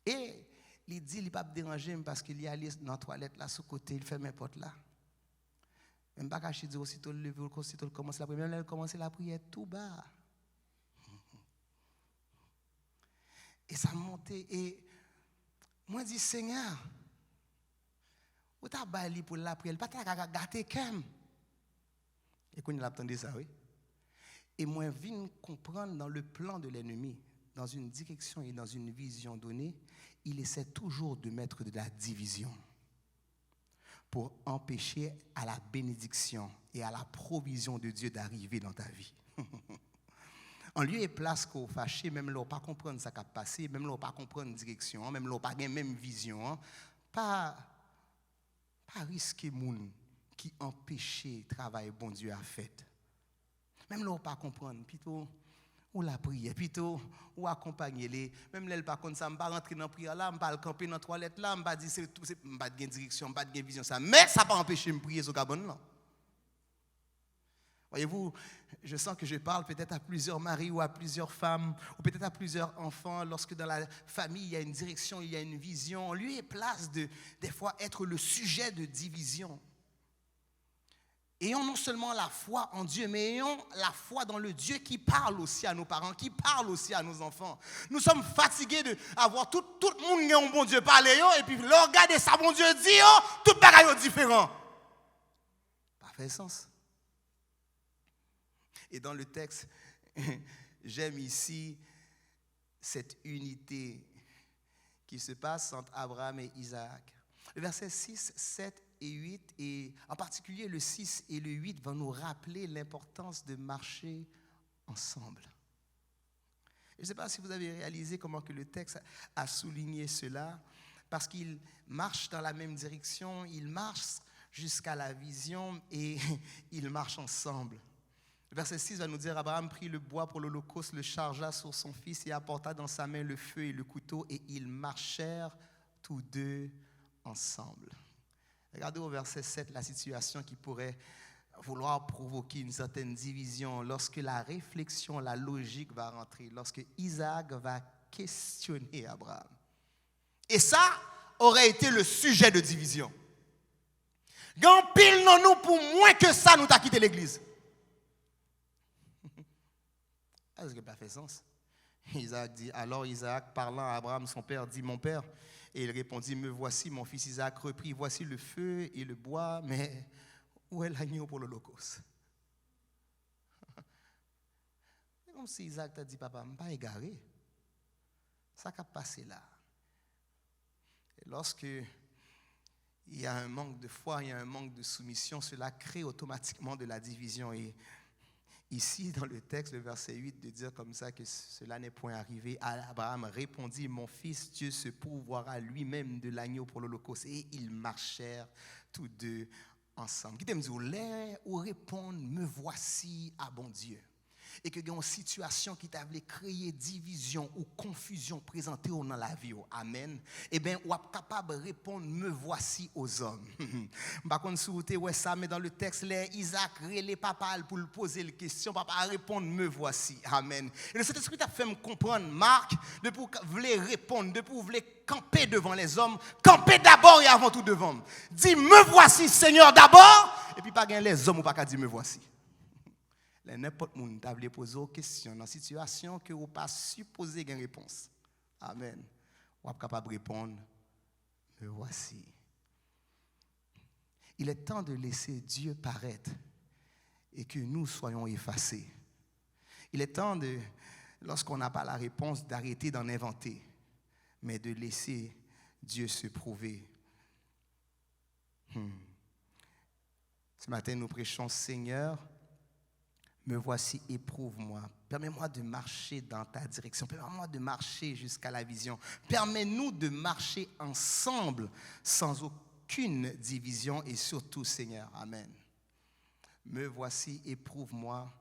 Et il dit, il ne va pas me déranger parce qu'il y a dans la toilette là, sous côté, il fait mes portes là. Même pas caché dire aussitôt le lever, aussitôt il commence la prière, même là, il commence la prière tout bas. Et ça montait et moi dis Seigneur, où t'as baillé pour la prière, pas t'as gâté comme. Et qu'on a entendu ça, oui. Et moi viens comprendre dans le plan de l'ennemi, dans une direction et dans une vision donnée, il essaie toujours de mettre de la division pour empêcher à la bénédiction et à la provision de Dieu d'arriver dans ta vie. En lieu et place qu'on fâché, même là, pas comprendre ce qui a passé, même là, pas comprendre direction, même là, pas même vision, pas risquer moun qui empêche le travail bon Dieu a fait. Même là, pas comprendre, plutôt ou la prière, plutôt ou accompagner les, même là, pas contre ça, me pas rentrer dans la prière là, me pas camper dans la toilette là, me pas dire c'est tout, me pas de direction, me pas de vision ça, mais ça pas empêcher me prier sur cabane là. Voyez-vous, je sens que je parle peut-être à plusieurs maris ou à plusieurs femmes, ou peut-être à plusieurs enfants, lorsque dans la famille, il y a une direction, il y a une vision. On lui est place de, des fois, être le sujet de division. Ayons non seulement la foi en Dieu, mais ayons la foi dans le Dieu qui parle aussi à nos parents, qui parle aussi à nos enfants. Nous sommes fatigués d'avoir tout le monde qui est un bon Dieu parler, et puis regarder ça, bon Dieu dit, tout le bagaille est différent. Ça fait sens. Et dans le texte, j'aime ici cette unité qui se passe entre Abraham et Isaac. Le verset 6, 7 et 8, et en particulier le 6 et le 8, vont nous rappeler l'importance de marcher ensemble. Je ne sais pas si vous avez réalisé comment que le texte a souligné cela, parce qu'il marche dans la même direction, il marche jusqu'à la vision et ils marchent ensemble. Le verset 6 va nous dire, Abraham prit le bois pour l'holocauste, le chargea sur son fils et apporta dans sa main le feu et le couteau et ils marchèrent tous deux ensemble. Regardez au verset 7 la situation qui pourrait vouloir provoquer une certaine division lorsque la réflexion, la logique va rentrer, lorsque Isaac va questionner Abraham. Et ça aurait été le sujet de division. Gan pile non nous pour moins que ça nous t'a quitté l'église. Est-ce que ça n'a pas fait sens? Isaac dit, alors Isaac, parlant à Abraham, son père, dit, mon père. Et il répondit, me voici, mon fils Isaac reprit, voici le feu et le bois, mais où est l'agneau pour l'holocauste? C'est comme si Isaac t'a dit, papa, je ne suis pas égaré. Ça qui a passé là. Et lorsque il y a un manque de foi, il y a un manque de soumission, cela crée automatiquement de la division. Et ici, dans le texte, le verset 8, de dire comme ça que cela n'est point arrivé, Abraham répondit, mon fils, Dieu se pourvoira lui-même de l'agneau pour l'holocauste. Et ils marchèrent tous deux ensemble. Qui t'aime dire, ou répondre, me voici à bon Dieu. Et que il y a une situation qui t'a voulu créer division ou confusion présentée dans la vie. Amen. Eh bien, on est capable de répondre, me voici aux hommes. Par contre, si vous avez ça, mais dans le texte, Isaac relève papa pour lui poser la question, papa répond, me voici. Amen. Et le Saint-Esprit t'a fait me comprendre, Marc, de pour vouloir répondre, de pour vouloir camper devant les hommes, camper d'abord et avant tout devant. Dis, me voici, Seigneur, d'abord, et puis pas gagner les hommes ou pas qu'à dire, me voici. N'importe qui t'a voulu poser une question dans une situation que vous pas supposé une réponse. Amen. Vous êtes capable de répondre, me voici. Il est temps de laisser Dieu paraître et que nous soyons effacés. Il est temps, lorsqu'on n'a pas la réponse, d'arrêter d'en inventer, mais de laisser Dieu se prouver. Ce matin, nous prêchons, Seigneur, me voici, éprouve-moi. Permets-moi de marcher dans ta direction. Permets-moi de marcher jusqu'à la vision. Permets-nous de marcher ensemble sans aucune division et surtout, Seigneur, amen. Me voici, éprouve-moi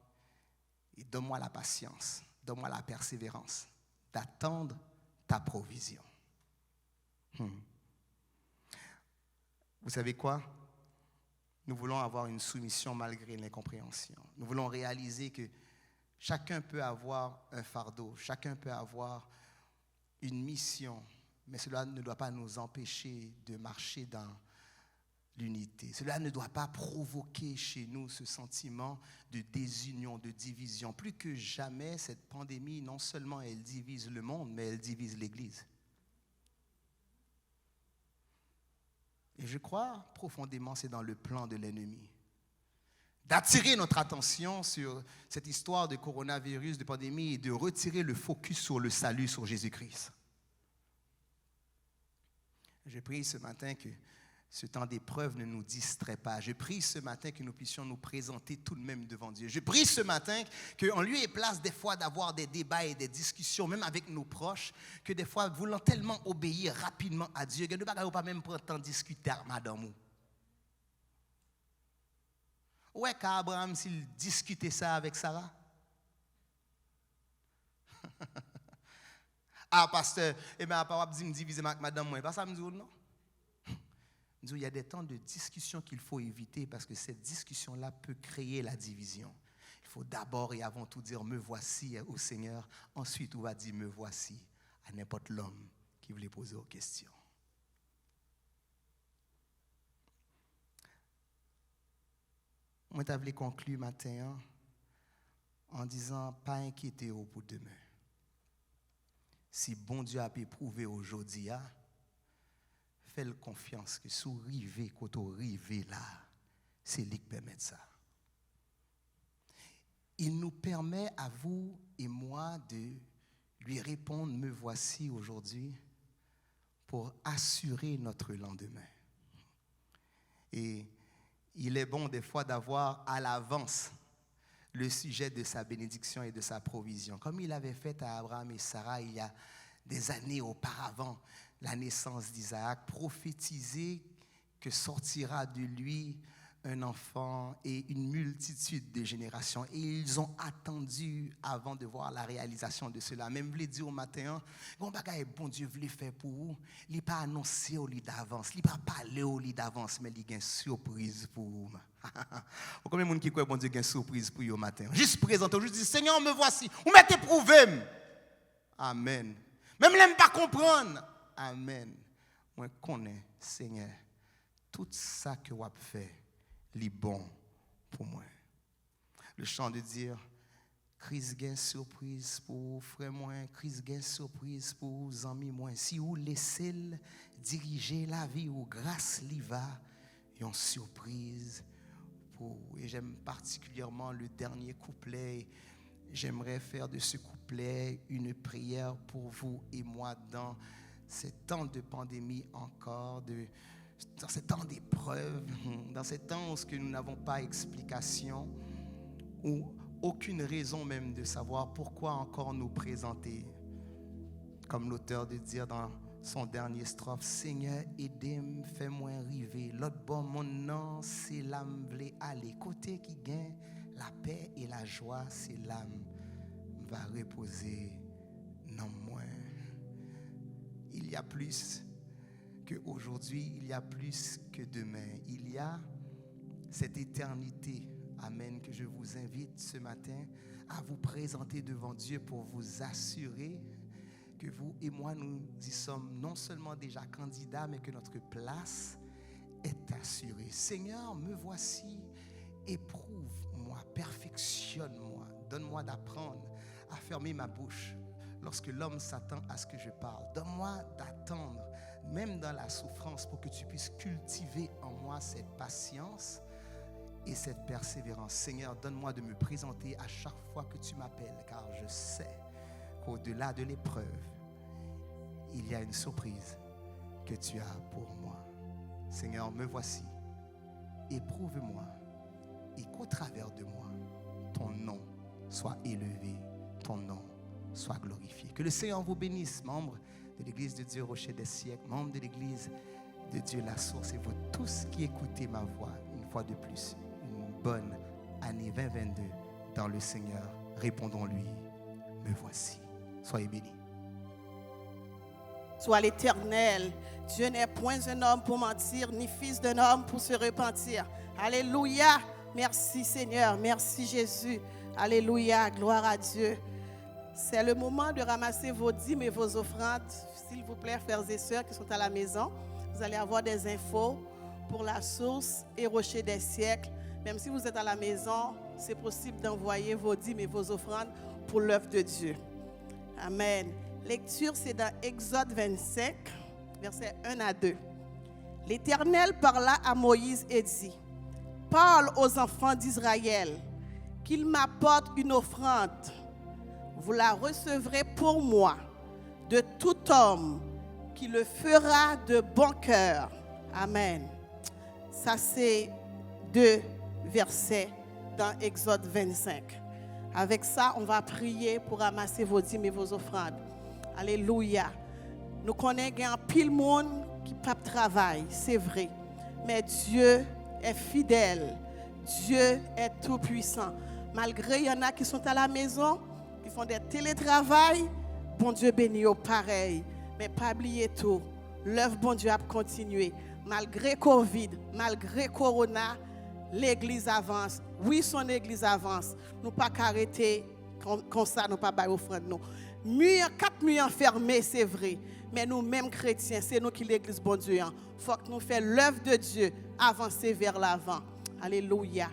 et donne-moi la patience, donne-moi la persévérance d'attendre ta provision. Vous savez quoi? Nous voulons avoir une soumission malgré l'incompréhension. Nous voulons réaliser que chacun peut avoir un fardeau, chacun peut avoir une mission, mais cela ne doit pas nous empêcher de marcher dans l'unité. Cela ne doit pas provoquer chez nous ce sentiment de désunion, de division. Plus que jamais, cette pandémie, non seulement elle divise le monde, mais elle divise l'Église. Et je crois profondément c'est dans le plan de l'ennemi d'attirer notre attention sur cette histoire de coronavirus, de pandémie, et de retirer le focus sur le salut, sur Jésus-Christ. Je prie ce matin que ce temps d'épreuve ne nous distrait pas. Je prie ce matin que nous puissions nous présenter tout de même devant Dieu. Je prie ce matin qu'on lui ait place des fois d'avoir des débats et des discussions, même avec nos proches, que des fois, voulant tellement obéir rapidement à Dieu, que nous ne pouvons pas même prendre le temps de discuter avec madame. Ouais, qu'Abraham, s'il discutait ça avec Sarah? Ah, pasteur, eh bien, papa me diviser avec madame, moi. Pas ça, me dit non? Il y a des temps de discussion qu'il faut éviter parce que cette discussion-là peut créer la division. Il faut d'abord et avant tout dire « me voici » au Seigneur. Ensuite, on va dire « me voici » à n'importe l'homme qui voulait poser aux questions. Moi, je voulais conclure matin en disant « pas inquiétez vous pour demain ». Si bon Dieu a pu prouver aujourd'hui, fais-le confiance que si vous arrivez, quand vous arrivez là, c'est lui qui permet ça. Il nous permet à vous et moi de lui répondre, me voici aujourd'hui, pour assurer notre lendemain. Et il est bon des fois d'avoir à l'avance le sujet de sa bénédiction et de sa provision. Comme il avait fait à Abraham et Sarah il y a des années auparavant, la naissance d'Isaac, prophétisé que sortira de lui un enfant et une multitude de générations. Et ils ont attendu avant de voir la réalisation de cela. Même voulez dire au matin, bon Dieu voulait faire pour vous, il n'a pas annoncé au lit d'avance, il n'a pas parlé au lit d'avance, mais il a une surprise pour vous. Combien de gens qui croient bon Dieu a une surprise pour vous au matin? Juste présenter, juste dire, Seigneur, me voici, vous m'êtes éprouvé. Amen. Même l'aime pas comprendre. Amen. Moi, je connais, Seigneur, tout ça que vous avez fait, est bon pour moi. Le chant de dire, Christ gagne surprise pour frère moi, Christ gagne surprise pour amis moi. Si vous laissez diriger la vie ou grâce li va, une surprise pour. Et j'aime particulièrement le dernier couplet. J'aimerais faire de ce couplet une prière pour vous et moi dans ces temps de pandémie encore, dans ces temps d'épreuve, dans ces temps où nous n'avons pas explication ou aucune raison même de savoir pourquoi encore nous présenter. Comme l'auteur de dire dans son dernier strophe, Seigneur, aidez-moi, fais-moi arriver. L'autre bon mon nom, c'est l'âme vle aller. Côté qui gagne la paix et la joie, c'est l'âme va reposer non moins. Il y a plus qu'aujourd'hui, il y a plus que demain. Il y a cette éternité, amen, que je vous invite ce matin à vous présenter devant Dieu pour vous assurer que vous et moi, nous y sommes non seulement déjà candidats, mais que notre place est assurée. Seigneur, me voici, éprouve-moi, perfectionne-moi, donne-moi d'apprendre à fermer ma bouche lorsque l'homme s'attend à ce que je parle. Donne-moi d'attendre, même dans la souffrance, pour que tu puisses cultiver en moi cette patience et cette persévérance. Seigneur, donne-moi de me présenter à chaque fois que tu m'appelles, car je sais qu'au-delà de l'épreuve, il y a une surprise que tu as pour moi. Seigneur, me voici. Éprouve-moi et qu'au travers de moi, ton nom soit élevé, ton nom soit glorifié. Que le Seigneur vous bénisse, membres de l'Église de Dieu Rocher des siècles, membres de l'Église de Dieu La Source, et vous tous qui écoutez ma voix, une fois de plus, une bonne année 2022 dans le Seigneur. Répondons-lui, me voici. Soyez bénis. Soit l'Éternel. Dieu n'est point un homme pour mentir, ni fils d'un homme pour se repentir. Alléluia. Merci Seigneur. Merci Jésus. Alléluia. Gloire à Dieu. C'est le moment de ramasser vos dîmes et vos offrandes. S'il vous plaît, frères et sœurs qui sont à la maison, vous allez avoir des infos pour La Source et Rocher des siècles. Même si vous êtes à la maison, c'est possible d'envoyer vos dîmes et vos offrandes pour l'œuvre de Dieu. Amen. Lecture, c'est dans Exode 25, versets 1 à 2. L'Éternel parla à Moïse et dit: parle aux enfants d'Israël qu'ils m'apportent une offrande. Vous la recevrez pour moi de tout homme qui le fera de bon cœur. Amen. Ça, c'est 2 versets dans Exode 25. Avec ça, on va prier pour ramasser vos dîmes et vos offrandes. Alléluia. Nous connaissons un pile monde qui pas travail, c'est vrai. Mais Dieu est fidèle. Dieu est tout puissant. Malgré il y en a qui sont à la maison, qui font des télétravail, bon Dieu béni au pareil. Mais pas oublier tout. L'œuvre bon Dieu a continué. Malgré Covid, malgré Corona, l'église avance. Oui, son église avance. Nous pas arrêter comme ça, nous pas bailler offrande nous. 4 murs enfermés, c'est vrai. Mais nous, mêmes chrétiens, c'est nous qui l'église bon Dieu. Il faut que nous fassions l'œuvre de Dieu, avancer vers l'avant. Alléluia.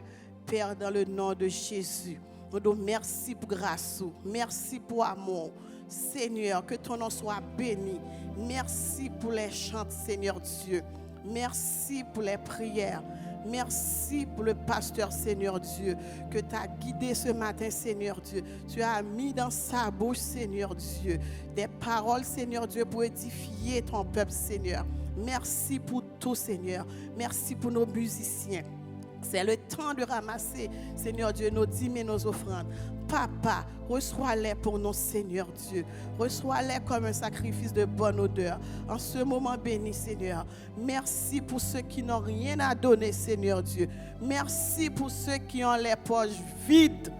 Père, dans le nom de Jésus, nous disons merci pour grâce, merci pour amour. Seigneur, que ton nom soit béni. Merci pour les chants, Seigneur Dieu. Merci pour les prières. Merci pour le pasteur, Seigneur Dieu, que tu as guidé ce matin, Seigneur Dieu. Tu as mis dans sa bouche, Seigneur Dieu, des paroles, Seigneur Dieu, pour édifier ton peuple, Seigneur. Merci pour tout, Seigneur. Merci pour nos musiciens. C'est le temps de ramasser, Seigneur Dieu, nos dîmes et nos offrandes. Papa, reçois-les pour nous, Seigneur Dieu. Reçois-les comme un sacrifice de bonne odeur. En ce moment béni, Seigneur. Merci pour ceux qui n'ont rien à donner, Seigneur Dieu. Merci pour ceux qui ont les poches vides.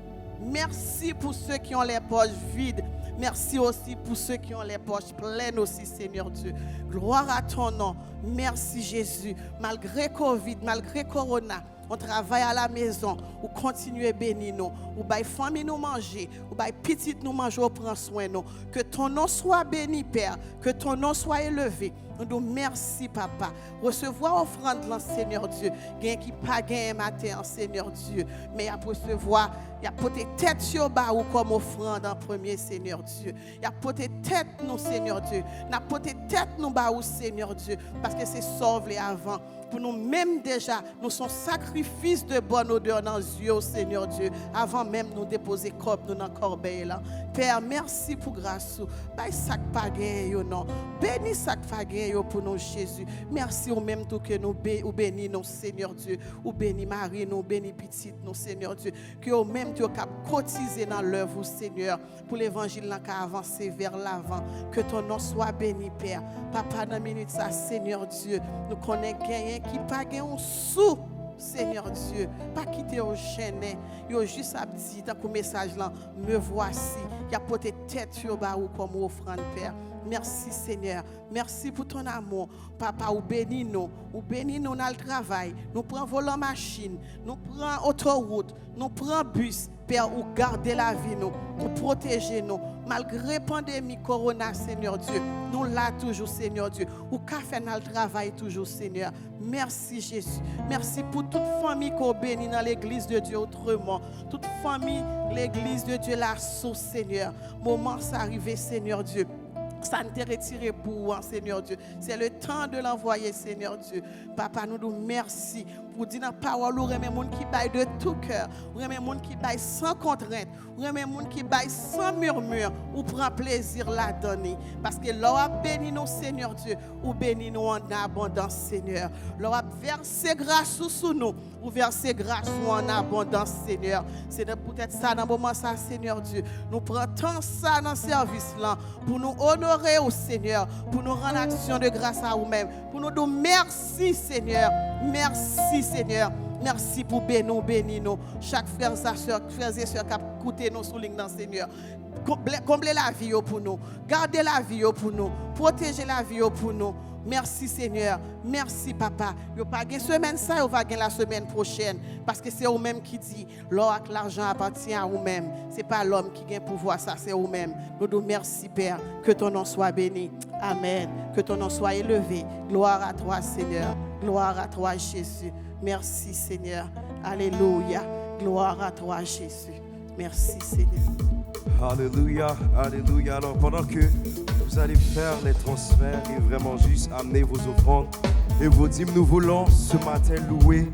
Merci pour ceux qui ont les poches vides. Merci aussi pour ceux qui ont les poches pleines aussi, Seigneur Dieu. Gloire à ton nom. Merci Jésus. Malgré Covid, malgré Corona, on travaille à la maison, ou continuez bénir nous, ou bail famille nous manger, ou bail petite nous manger, ou prend soin nous. Que ton nom soit béni, Père, que ton nom soit élevé. Nous disons merci, Papa. Recevoir offrande, là, Seigneur Dieu. Gain qui pas gain matin, Seigneur Dieu. Mais à recevoir, il y a porté tête sur bas ou comme offrande en premier, Seigneur Dieu. Il y a porté tête nous, Seigneur Dieu. N'a porté tête nous bas ou, Seigneur Dieu. Parce que c'est sauvé avant. Pour nous-mêmes déjà, nous sommes sacrifices de bonne odeur dans les yeux, Seigneur Dieu, avant même nous déposer comme nous dans la corbeille là. Père, merci pour grâce. Bye sac pagain non. Bénis sac pagain pour nous Jésus. Merci au même tout que nous bénis nous Seigneur Dieu, ou bénis Marie, nous bénis petite nous Seigneur Dieu, que au même tu cap cotiser dans l'œuvre Seigneur pour l'évangile là qui avancer vers l'avant. Que ton nom soit béni Père. Papa dans minute ça Seigneur Dieu, nous connaissons qui pas un sou, Seigneur Dieu, pas quitter au chaîne, yo juste à dire dans le message là, me voici, y a porté tête sur bas ou comme offrande Père. Merci Seigneur, merci pour ton amour. Papa, ou bénis nous dans le travail, nous prenons volant machine, nous prenons autoroute, nous prenons bus, Père, ou garder la vie nous, ou protéger nous. Malgré pandémie, corona, Seigneur Dieu, nous là toujours, Seigneur Dieu, ou qu'a fait dans le travail toujours, Seigneur. Merci Jésus. Merci pour toute famille qu'on bénit dans l'église de Dieu autrement. Toute famille, l'église de Dieu, la source, Seigneur. Moment ça arrivé, Seigneur Dieu. Ça ne te retire pour Seigneur Dieu. C'est le temps de l'envoyer, Seigneur Dieu. Papa, nous nous merci Ou dit dans la parole, ou remet monde qui baille de tout cœur, ou remet monde qui baille sans contrainte, ou remet monde qui baille sans murmure, ou prend plaisir la donner. Parce que l'on béni nous, Seigneur Dieu, ou béni nous en abondance, Seigneur. L'on a versé grâce sous nous, ou versé grâce nous en abondance, Seigneur. C'est peut-être ça dans le moment, ça, Seigneur Dieu. Nous prenons ça dans le service là, pour nous honorer au Seigneur, pour nous rendre action de grâce à vous-même, pour nous dire merci, Seigneur. Merci, Seigneur. Merci pour bénir nous. Chaque frère et sœur qui a écouté nous sous ligne dans Seigneur. Comblez la vie pour nous. Gardez la vie pour nous. Protégez la vie pour nous. Merci Seigneur. Merci Papa. Vous n'avez pas une semaine ça, vous allez la semaine prochaine. Parce que c'est vous-même qui dit, l'argent appartient à vous-même. Ce n'est pas l'homme qui a pouvoir ça, c'est vous-même. Nous disons merci Père. Que ton nom soit béni. Amen. Que ton nom soit élevé. Gloire à toi Seigneur. Gloire à toi Jésus. Merci Seigneur. Alléluia. Gloire à toi Jésus. Merci Seigneur. Alléluia, alléluia. Alors pendant que vous allez faire les transferts et vraiment juste amener vos offrandes et vos dîmes, nous voulons ce matin louer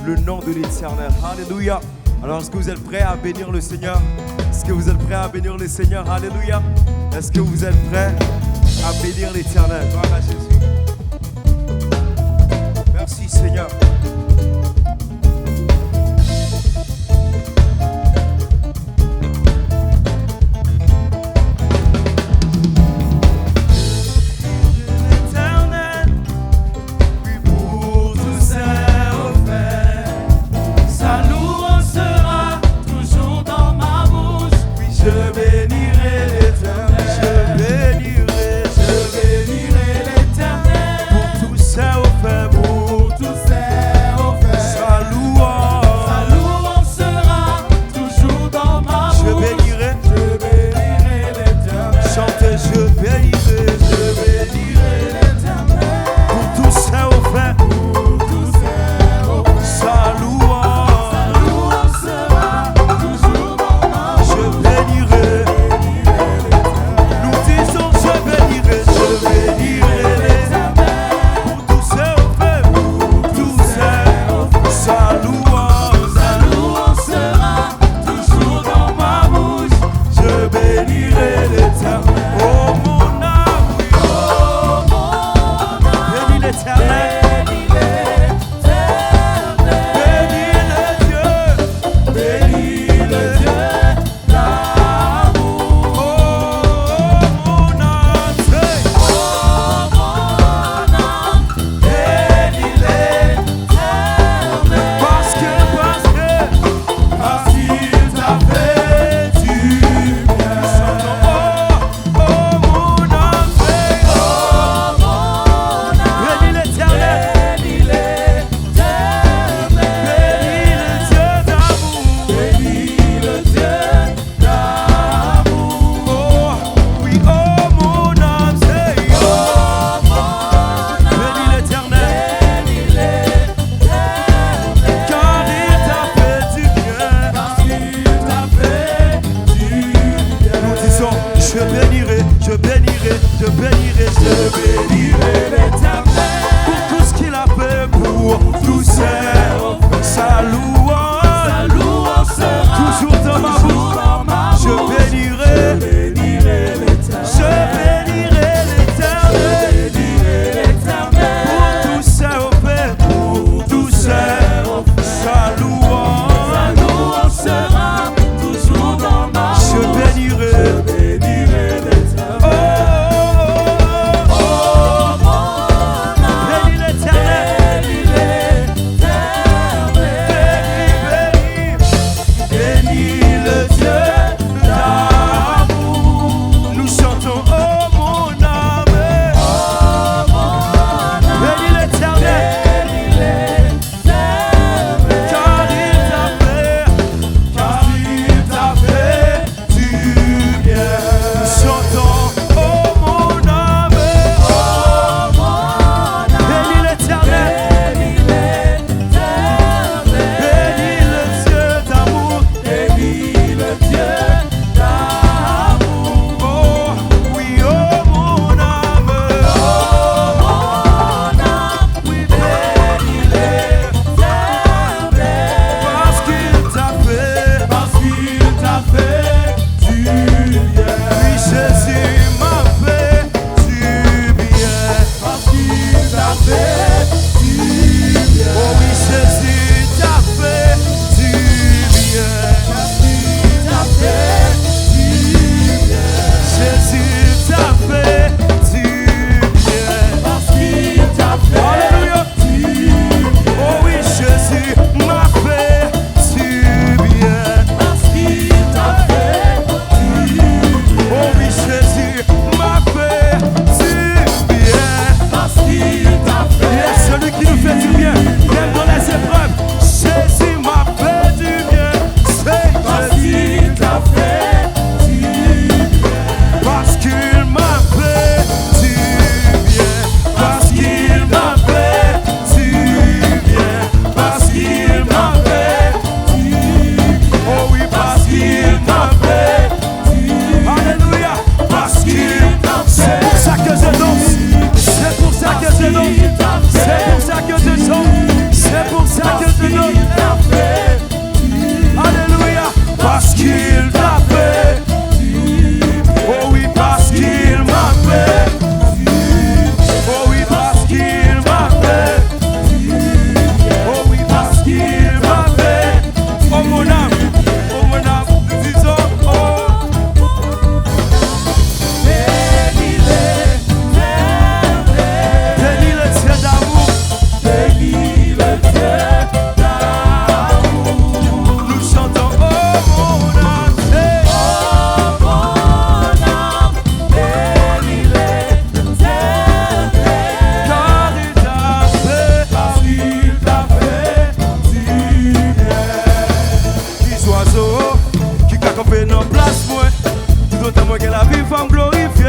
le nom de l'Éternel. Alléluia. Alors est-ce que vous êtes prêts à bénir le Seigneur? Est-ce que vous êtes prêts à bénir le Seigneur? Alléluia. Est-ce que vous êtes prêts à bénir l'Éternel? Gloire à Jésus. Merci Seigneur. Je bénirai l'Éternel pour tous ses offerts, pour tous ses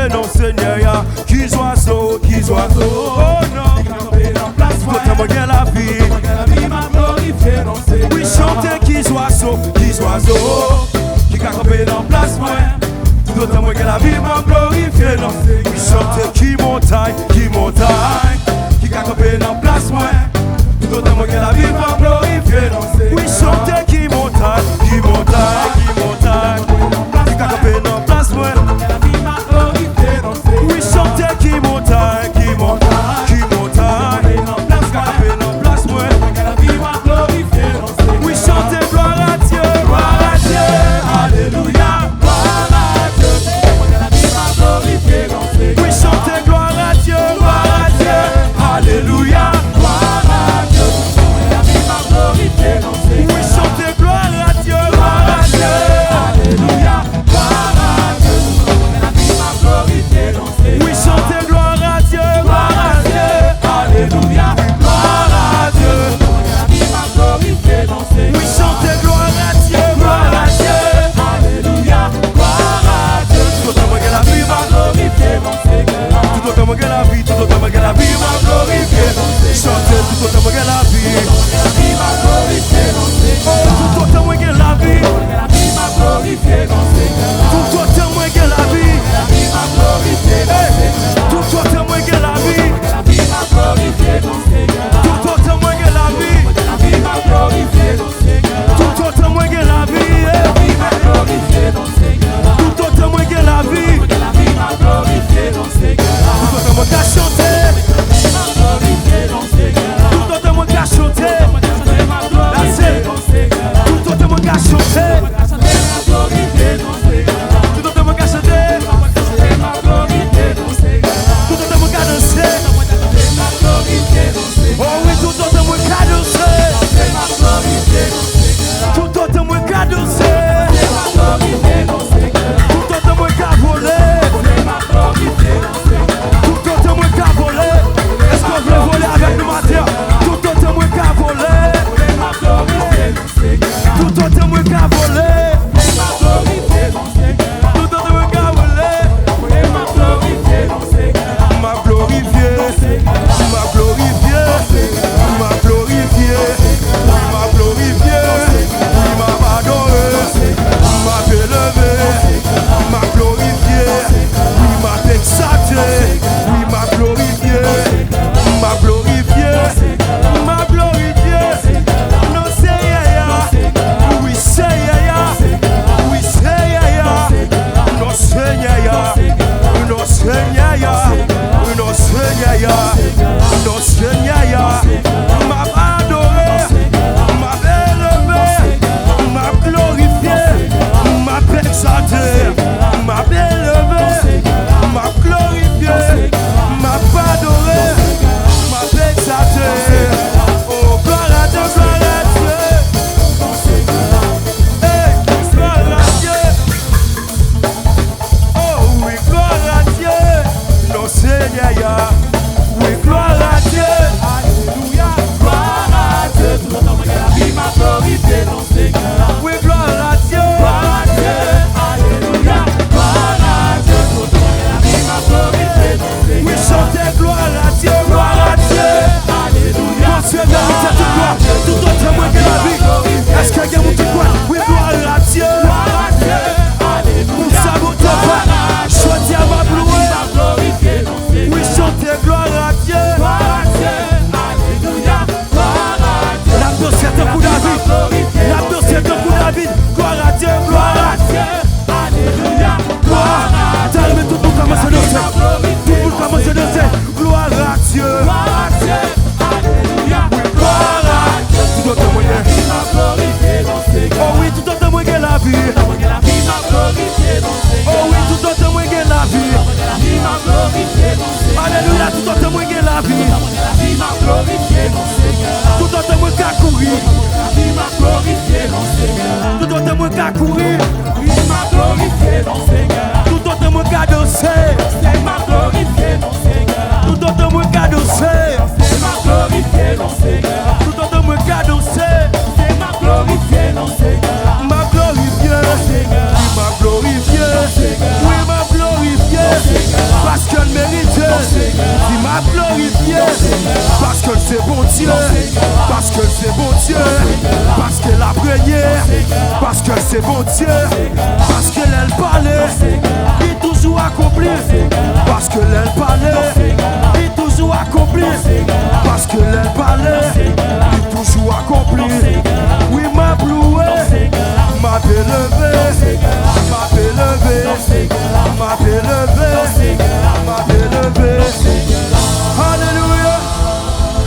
glorifier non Seigneur. Qui oiseau, oh non. Tout moi gagne la vie. Oui, chanter qui oiseau. Qui a campé dans place moi. Tout moi gagne la vie, m'a glorifier non. Oui, chanter qui montagne. Qui a campé dans place moi. Tout moi gagne la vie, m'a glorifier non. Oui, chanter qui montagne. Qui a campé dans place moi. Oui, chanter qui montagne. Oui, chanter gloire à Dieu. Alléluia. Oui, chanter gloire à Dieu. Alléluia. Oui, chanter gloire à Dieu. Alléluia. Oui, chanter gloire à Dieu. Alléluia. Oui, chanter gloire à Dieu. Alléluia. Tout autant moi que la vie m'a glorifié mon Seigneur. Tout autant moi que la vie m'a glorifié. Chanter tout autant moi que la vie m'a glorifié mon Seigneur. Tout autant moi que la vie m'a glorifié mon Seigneur. Tout autant moi que la vie m'a glorifié mon Seigneur. Tout autant moi que la vie m'a glorifié mon Seigneur. Tout autant moi que la vie m'a glorifié mon Seigneur. Tout autant moi que la vie m'a glorifié mon Seigneur. Tout autant moi que la vie m'a glorifié mon Seigneur. Tout autant moi qu'à chanter m'a glorifié mon Seigneur. Tout autant moi qu'à chanter m'a glorifié mon Seigneur. Tout autant moi qu'à chanter m'a glorifié mon Seigneur. Tout autant moi qu'à chanter m'a glorifié mon Seigneur. Tout autant moi qu'à danser m'a glorifié mon Seigneur. Oh oui, tout autant moi qu'à danser m'a glorifié mon Seigneur. Tout autant moi qu'à danser m'a glorifié mon Seigneur. Tout autant moi qu'à voler m'a glorifié mon Seigneur. Tout autant moi qu'à voler. Est-ce qu'on veut voler avec nous matin? Tout autant moi qu'à voler m'a glorifié mon Seigneur. Tout autant moi qu'à voler m'a glorifié mon Seigneur. Tout autant moi qu'à voler m'a glorifié mon Seigneur. M'a glorifié, m'a glorifié, m'a glorifié, m'a glorifié, m'a adoré, m'a élevé, m'a glorifié, m'a exalté, m'a glorifié, m'a glorifié, m'a glorifié. Non c'est yaya, oui c'est yaya, oui c'est yaya, non c'est yaya, non c'est yaya, non c'est yaya, non c'est yaya. M'a adoré, m'a élevé, m'a glorifié, m'a exalté, m'a élevé, m'a glorifié, m'a adoré, m'a exalté. Oh gloire à Dieu, gloire à Dieu. Hey, gloire à Dieu. Oh oui, gloire à Dieu. Non c'est yaya. Oui, gloire à Dieu. Alléluia. Gloire à Dieu. Tout le temps que la vie m'a glorifié mon Seigneur. Oui, gloire à Dieu. Gloire à Dieu. Alléluia. Gloire à Dieu. Tout le temps que la vie m'a glorifié mon Seigneur. Oui, chantez gloire à Dieu. Gloire à Dieu. Alléluia. Mon Dieu mérite cette gloire. Tout autant moi que la vie. Est-ce qu'il y a mon petit quoi? Oui, gloire à Dieu. Gloire à Dieu. Alléluia. Pour ça, mon Dieu, chantez à ma gloire. Oui, chantez gloire à Dieu. Gloire à Dieu. Alléluia. Gloire à Dieu. La danse est un coup David. La danse est un coup David. Gloire à Dieu. Gloire à Dieu. Alléluia. Gloire à Dieu. T'as tout le monde commence à danser. Tout le monde commence à danser. Gloire à Dieu. Gloire à Dieu. Alléluia. Gloire à Dieu. Tout autant moi que oh oui, tout autant moi que la vie. Oh oui, tout autant moi que la vie. Alléluia, tout autant moi que la vie. Tout autant moi qu'à courir. Tout autant moi qu'à courir. Tout autant moi qu'à danser. Tout autant moi qu'à danser. Tout autant moi qu'à danser. M'a glorifié. Oui, m'a glorifié. Oui, m'a glorifié. Dieu, parce qu'elle a prié, parce que c'est bon Dieu, parce qu'elle a parlé, il toujours accompli, parce que elle parlait, il toujours accompli, parce que elle parlait, il toujours accompli. Oui, m'a bloué, m'a élevé, m'a élevé, m'a élevé, m'a élevé. Alléluia,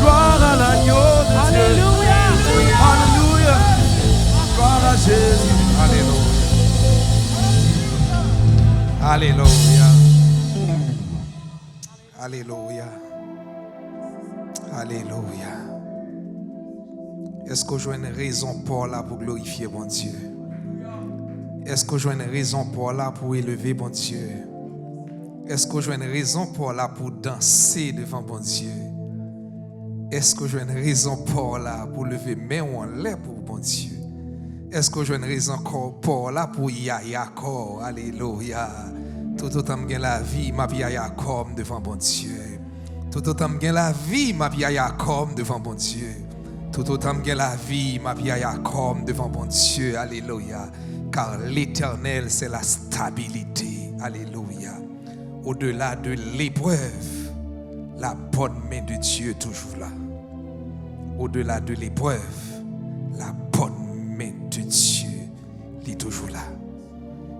gloire à l'agneau de Dieu. Alléluia, gloire à Jésus. Alléluia. Alléluia. Alléluia. Est-ce que j'ai une raison pour là pour glorifier mon Dieu? Est-ce que j'ai une raison pour là pour élever mon Dieu? Est-ce que j'ai une raison pour là pour danser devant mon Dieu? Est-ce que j'ai une raison pour là pour lever mes mains en l'air pour mon Dieu? Est-ce que j'ai une raison pour là pour y aller encore? Alléluia. Tout autant que la vie, ma vie y comme devant mon Dieu. Tout autant que la vie, ma vie y comme devant mon Dieu. Tout autant que la vie, ma vie y comme devant mon Dieu. Alléluia. Car l'éternel, c'est la stabilité. Alléluia. Au-delà de l'épreuve, la bonne main de Dieu est toujours là. Au-delà de l'épreuve, la bonne main de Dieu est toujours là.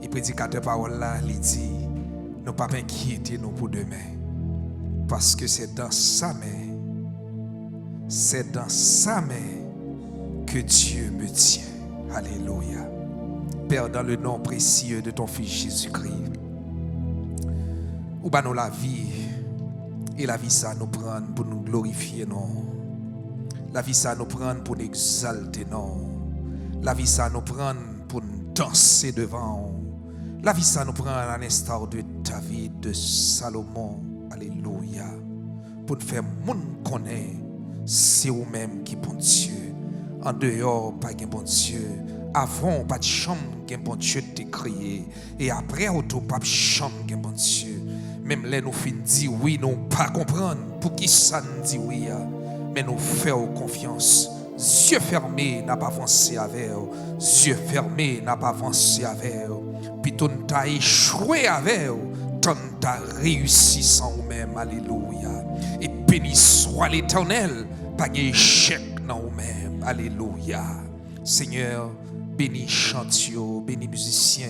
Et prédicateur parole là, il dit, ne pas m'inquiéter nous pour demain. Parce que c'est dans sa main, c'est dans sa main que Dieu me tient. Alléluia. Père, dans le nom précieux de ton Fils Jésus-Christ, ou bah nous la vie, et la vie ça nous prend pour nous glorifier, non. La vie ça nous prend pour nous exalter, non. La vie ça nous prend pour nous danser devant. La vie ça nous prend à l'instar de David, de Salomon. Alléluia. Pour nous faire monde connaître, c'est vous-même qui bon Dieu. En dehors, pas de bon Dieu. Avant, pas de chambre, qu'un bon Dieu t'a créé. Et après, auto, pas de chambre, qu'un bon Dieu. Même là, nous finissons dire oui, nous pas comprendre pour qui ça nous dit oui. Mais nous faisons confiance. Yeux fermés, n'a pas avancé avec eux. Yeux fermés, n'a pas avancé avec eux. Puis tu as échoué avec eux. Tu as réussi sans vous-même. Alléluia. Et béni soit l'Éternel. Pas d'échec dans vous-même. Alléluia. Seigneur, béni chantio, béni musicien,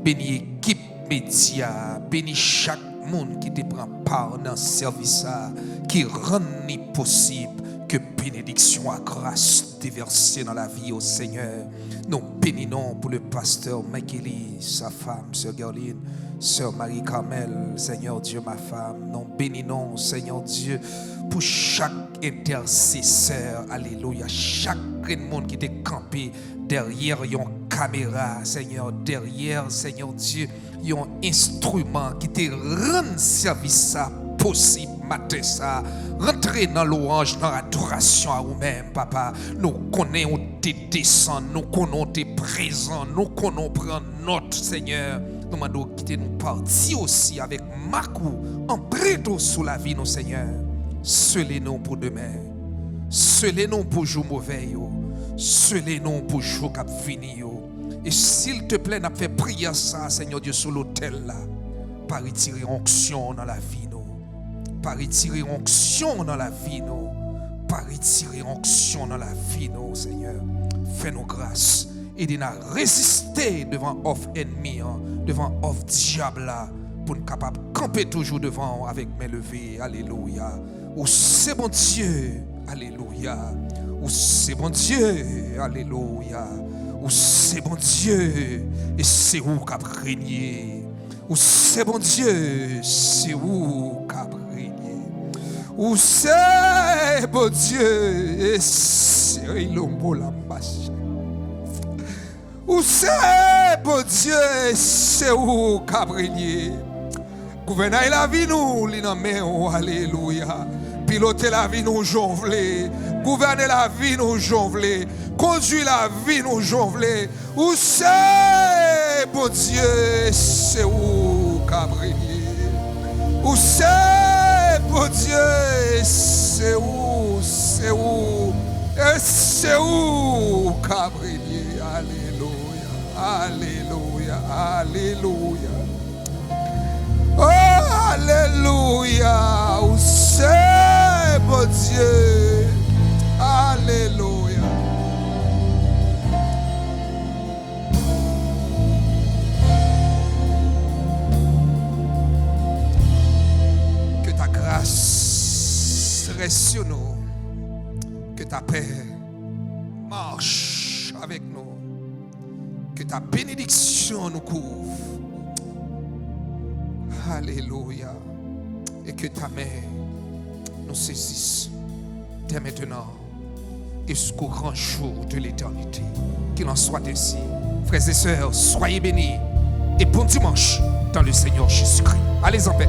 béni équipe média, béni chaque monde qui te prend part dans ce service, qui rend possible que bénédiction à grâce déversée dans la vie au Seigneur. Nous bénissons pour le pasteur Michaeli, sa femme, sœur Gerline, sœur Marie-Carmel, Seigneur Dieu, ma femme. Nous bénissons, Seigneur Dieu, pour chaque intercesseur, alléluia, chaque monde qui est campé derrière une caméra, Seigneur, derrière, Seigneur Dieu, un instrument qui te rend service ça possible. Matin ça, rentrer dans l'ouange, dans l'adoration à vous-même, papa. Nous connaissons tes descends, nous connaissons tes présents, nous connaissons prendre notre Seigneur. Nous demandons quitter nous partir aussi avec Marcou, en prêto sous la vie, nos Seigneur. Scellez-nous pour demain, scellez-nous pour jour mauvais, scellez-nous pour jour qui fini. Et s'il te plaît, n'a fait prier ça, Seigneur Dieu, sur l'autel là, par retirer onction dans la vie, nous. Par retirer onction dans la vie, nous. Par retirer onction dans la vie, nous, Seigneur. Fais-nous grâce. Aidez-nous à résister devant offre ennemi, devant offre diable là, pour nous capables de camper toujours devant avec mes levées. Alléluia. Ou c'est bon Dieu. Alléluia. Ou c'est bon Dieu. Alléluia. Ou c'est bon Dieu. Et c'est où qu'a régné. Ou c'est bon Dieu. C'est où qu'a régné. Ou c'est bon Dieu. Et c'est l'homme la marche. Ou c'est bon Dieu. Et c'est où qu'a régné. Gouverner la vie nous, l'inamé, alléluia. Piloter la vie nous jonfler. Gouverner la vie nous jonfler. Conduire la vie nous jonfler. Où c'est, bon Dieu, c'est où cabrinier. Où c'est, bon Dieu, c'est où, et C'est où Cabrinier? Alléluia, alléluia, alléluia. Oh, alléluia. Où c'est, bon Dieu? Alléluia. Que ta grâce reste sur nous. Que ta paix marche avec nous. Que ta bénédiction nous couvre. Alléluia. Et que ta main nous saisisse dès maintenant et jusqu'au grand jour de l'éternité. Qu'il en soit ainsi. Frères et sœurs, soyez bénis et bon dimanche dans le Seigneur Jésus-Christ. Allez en paix.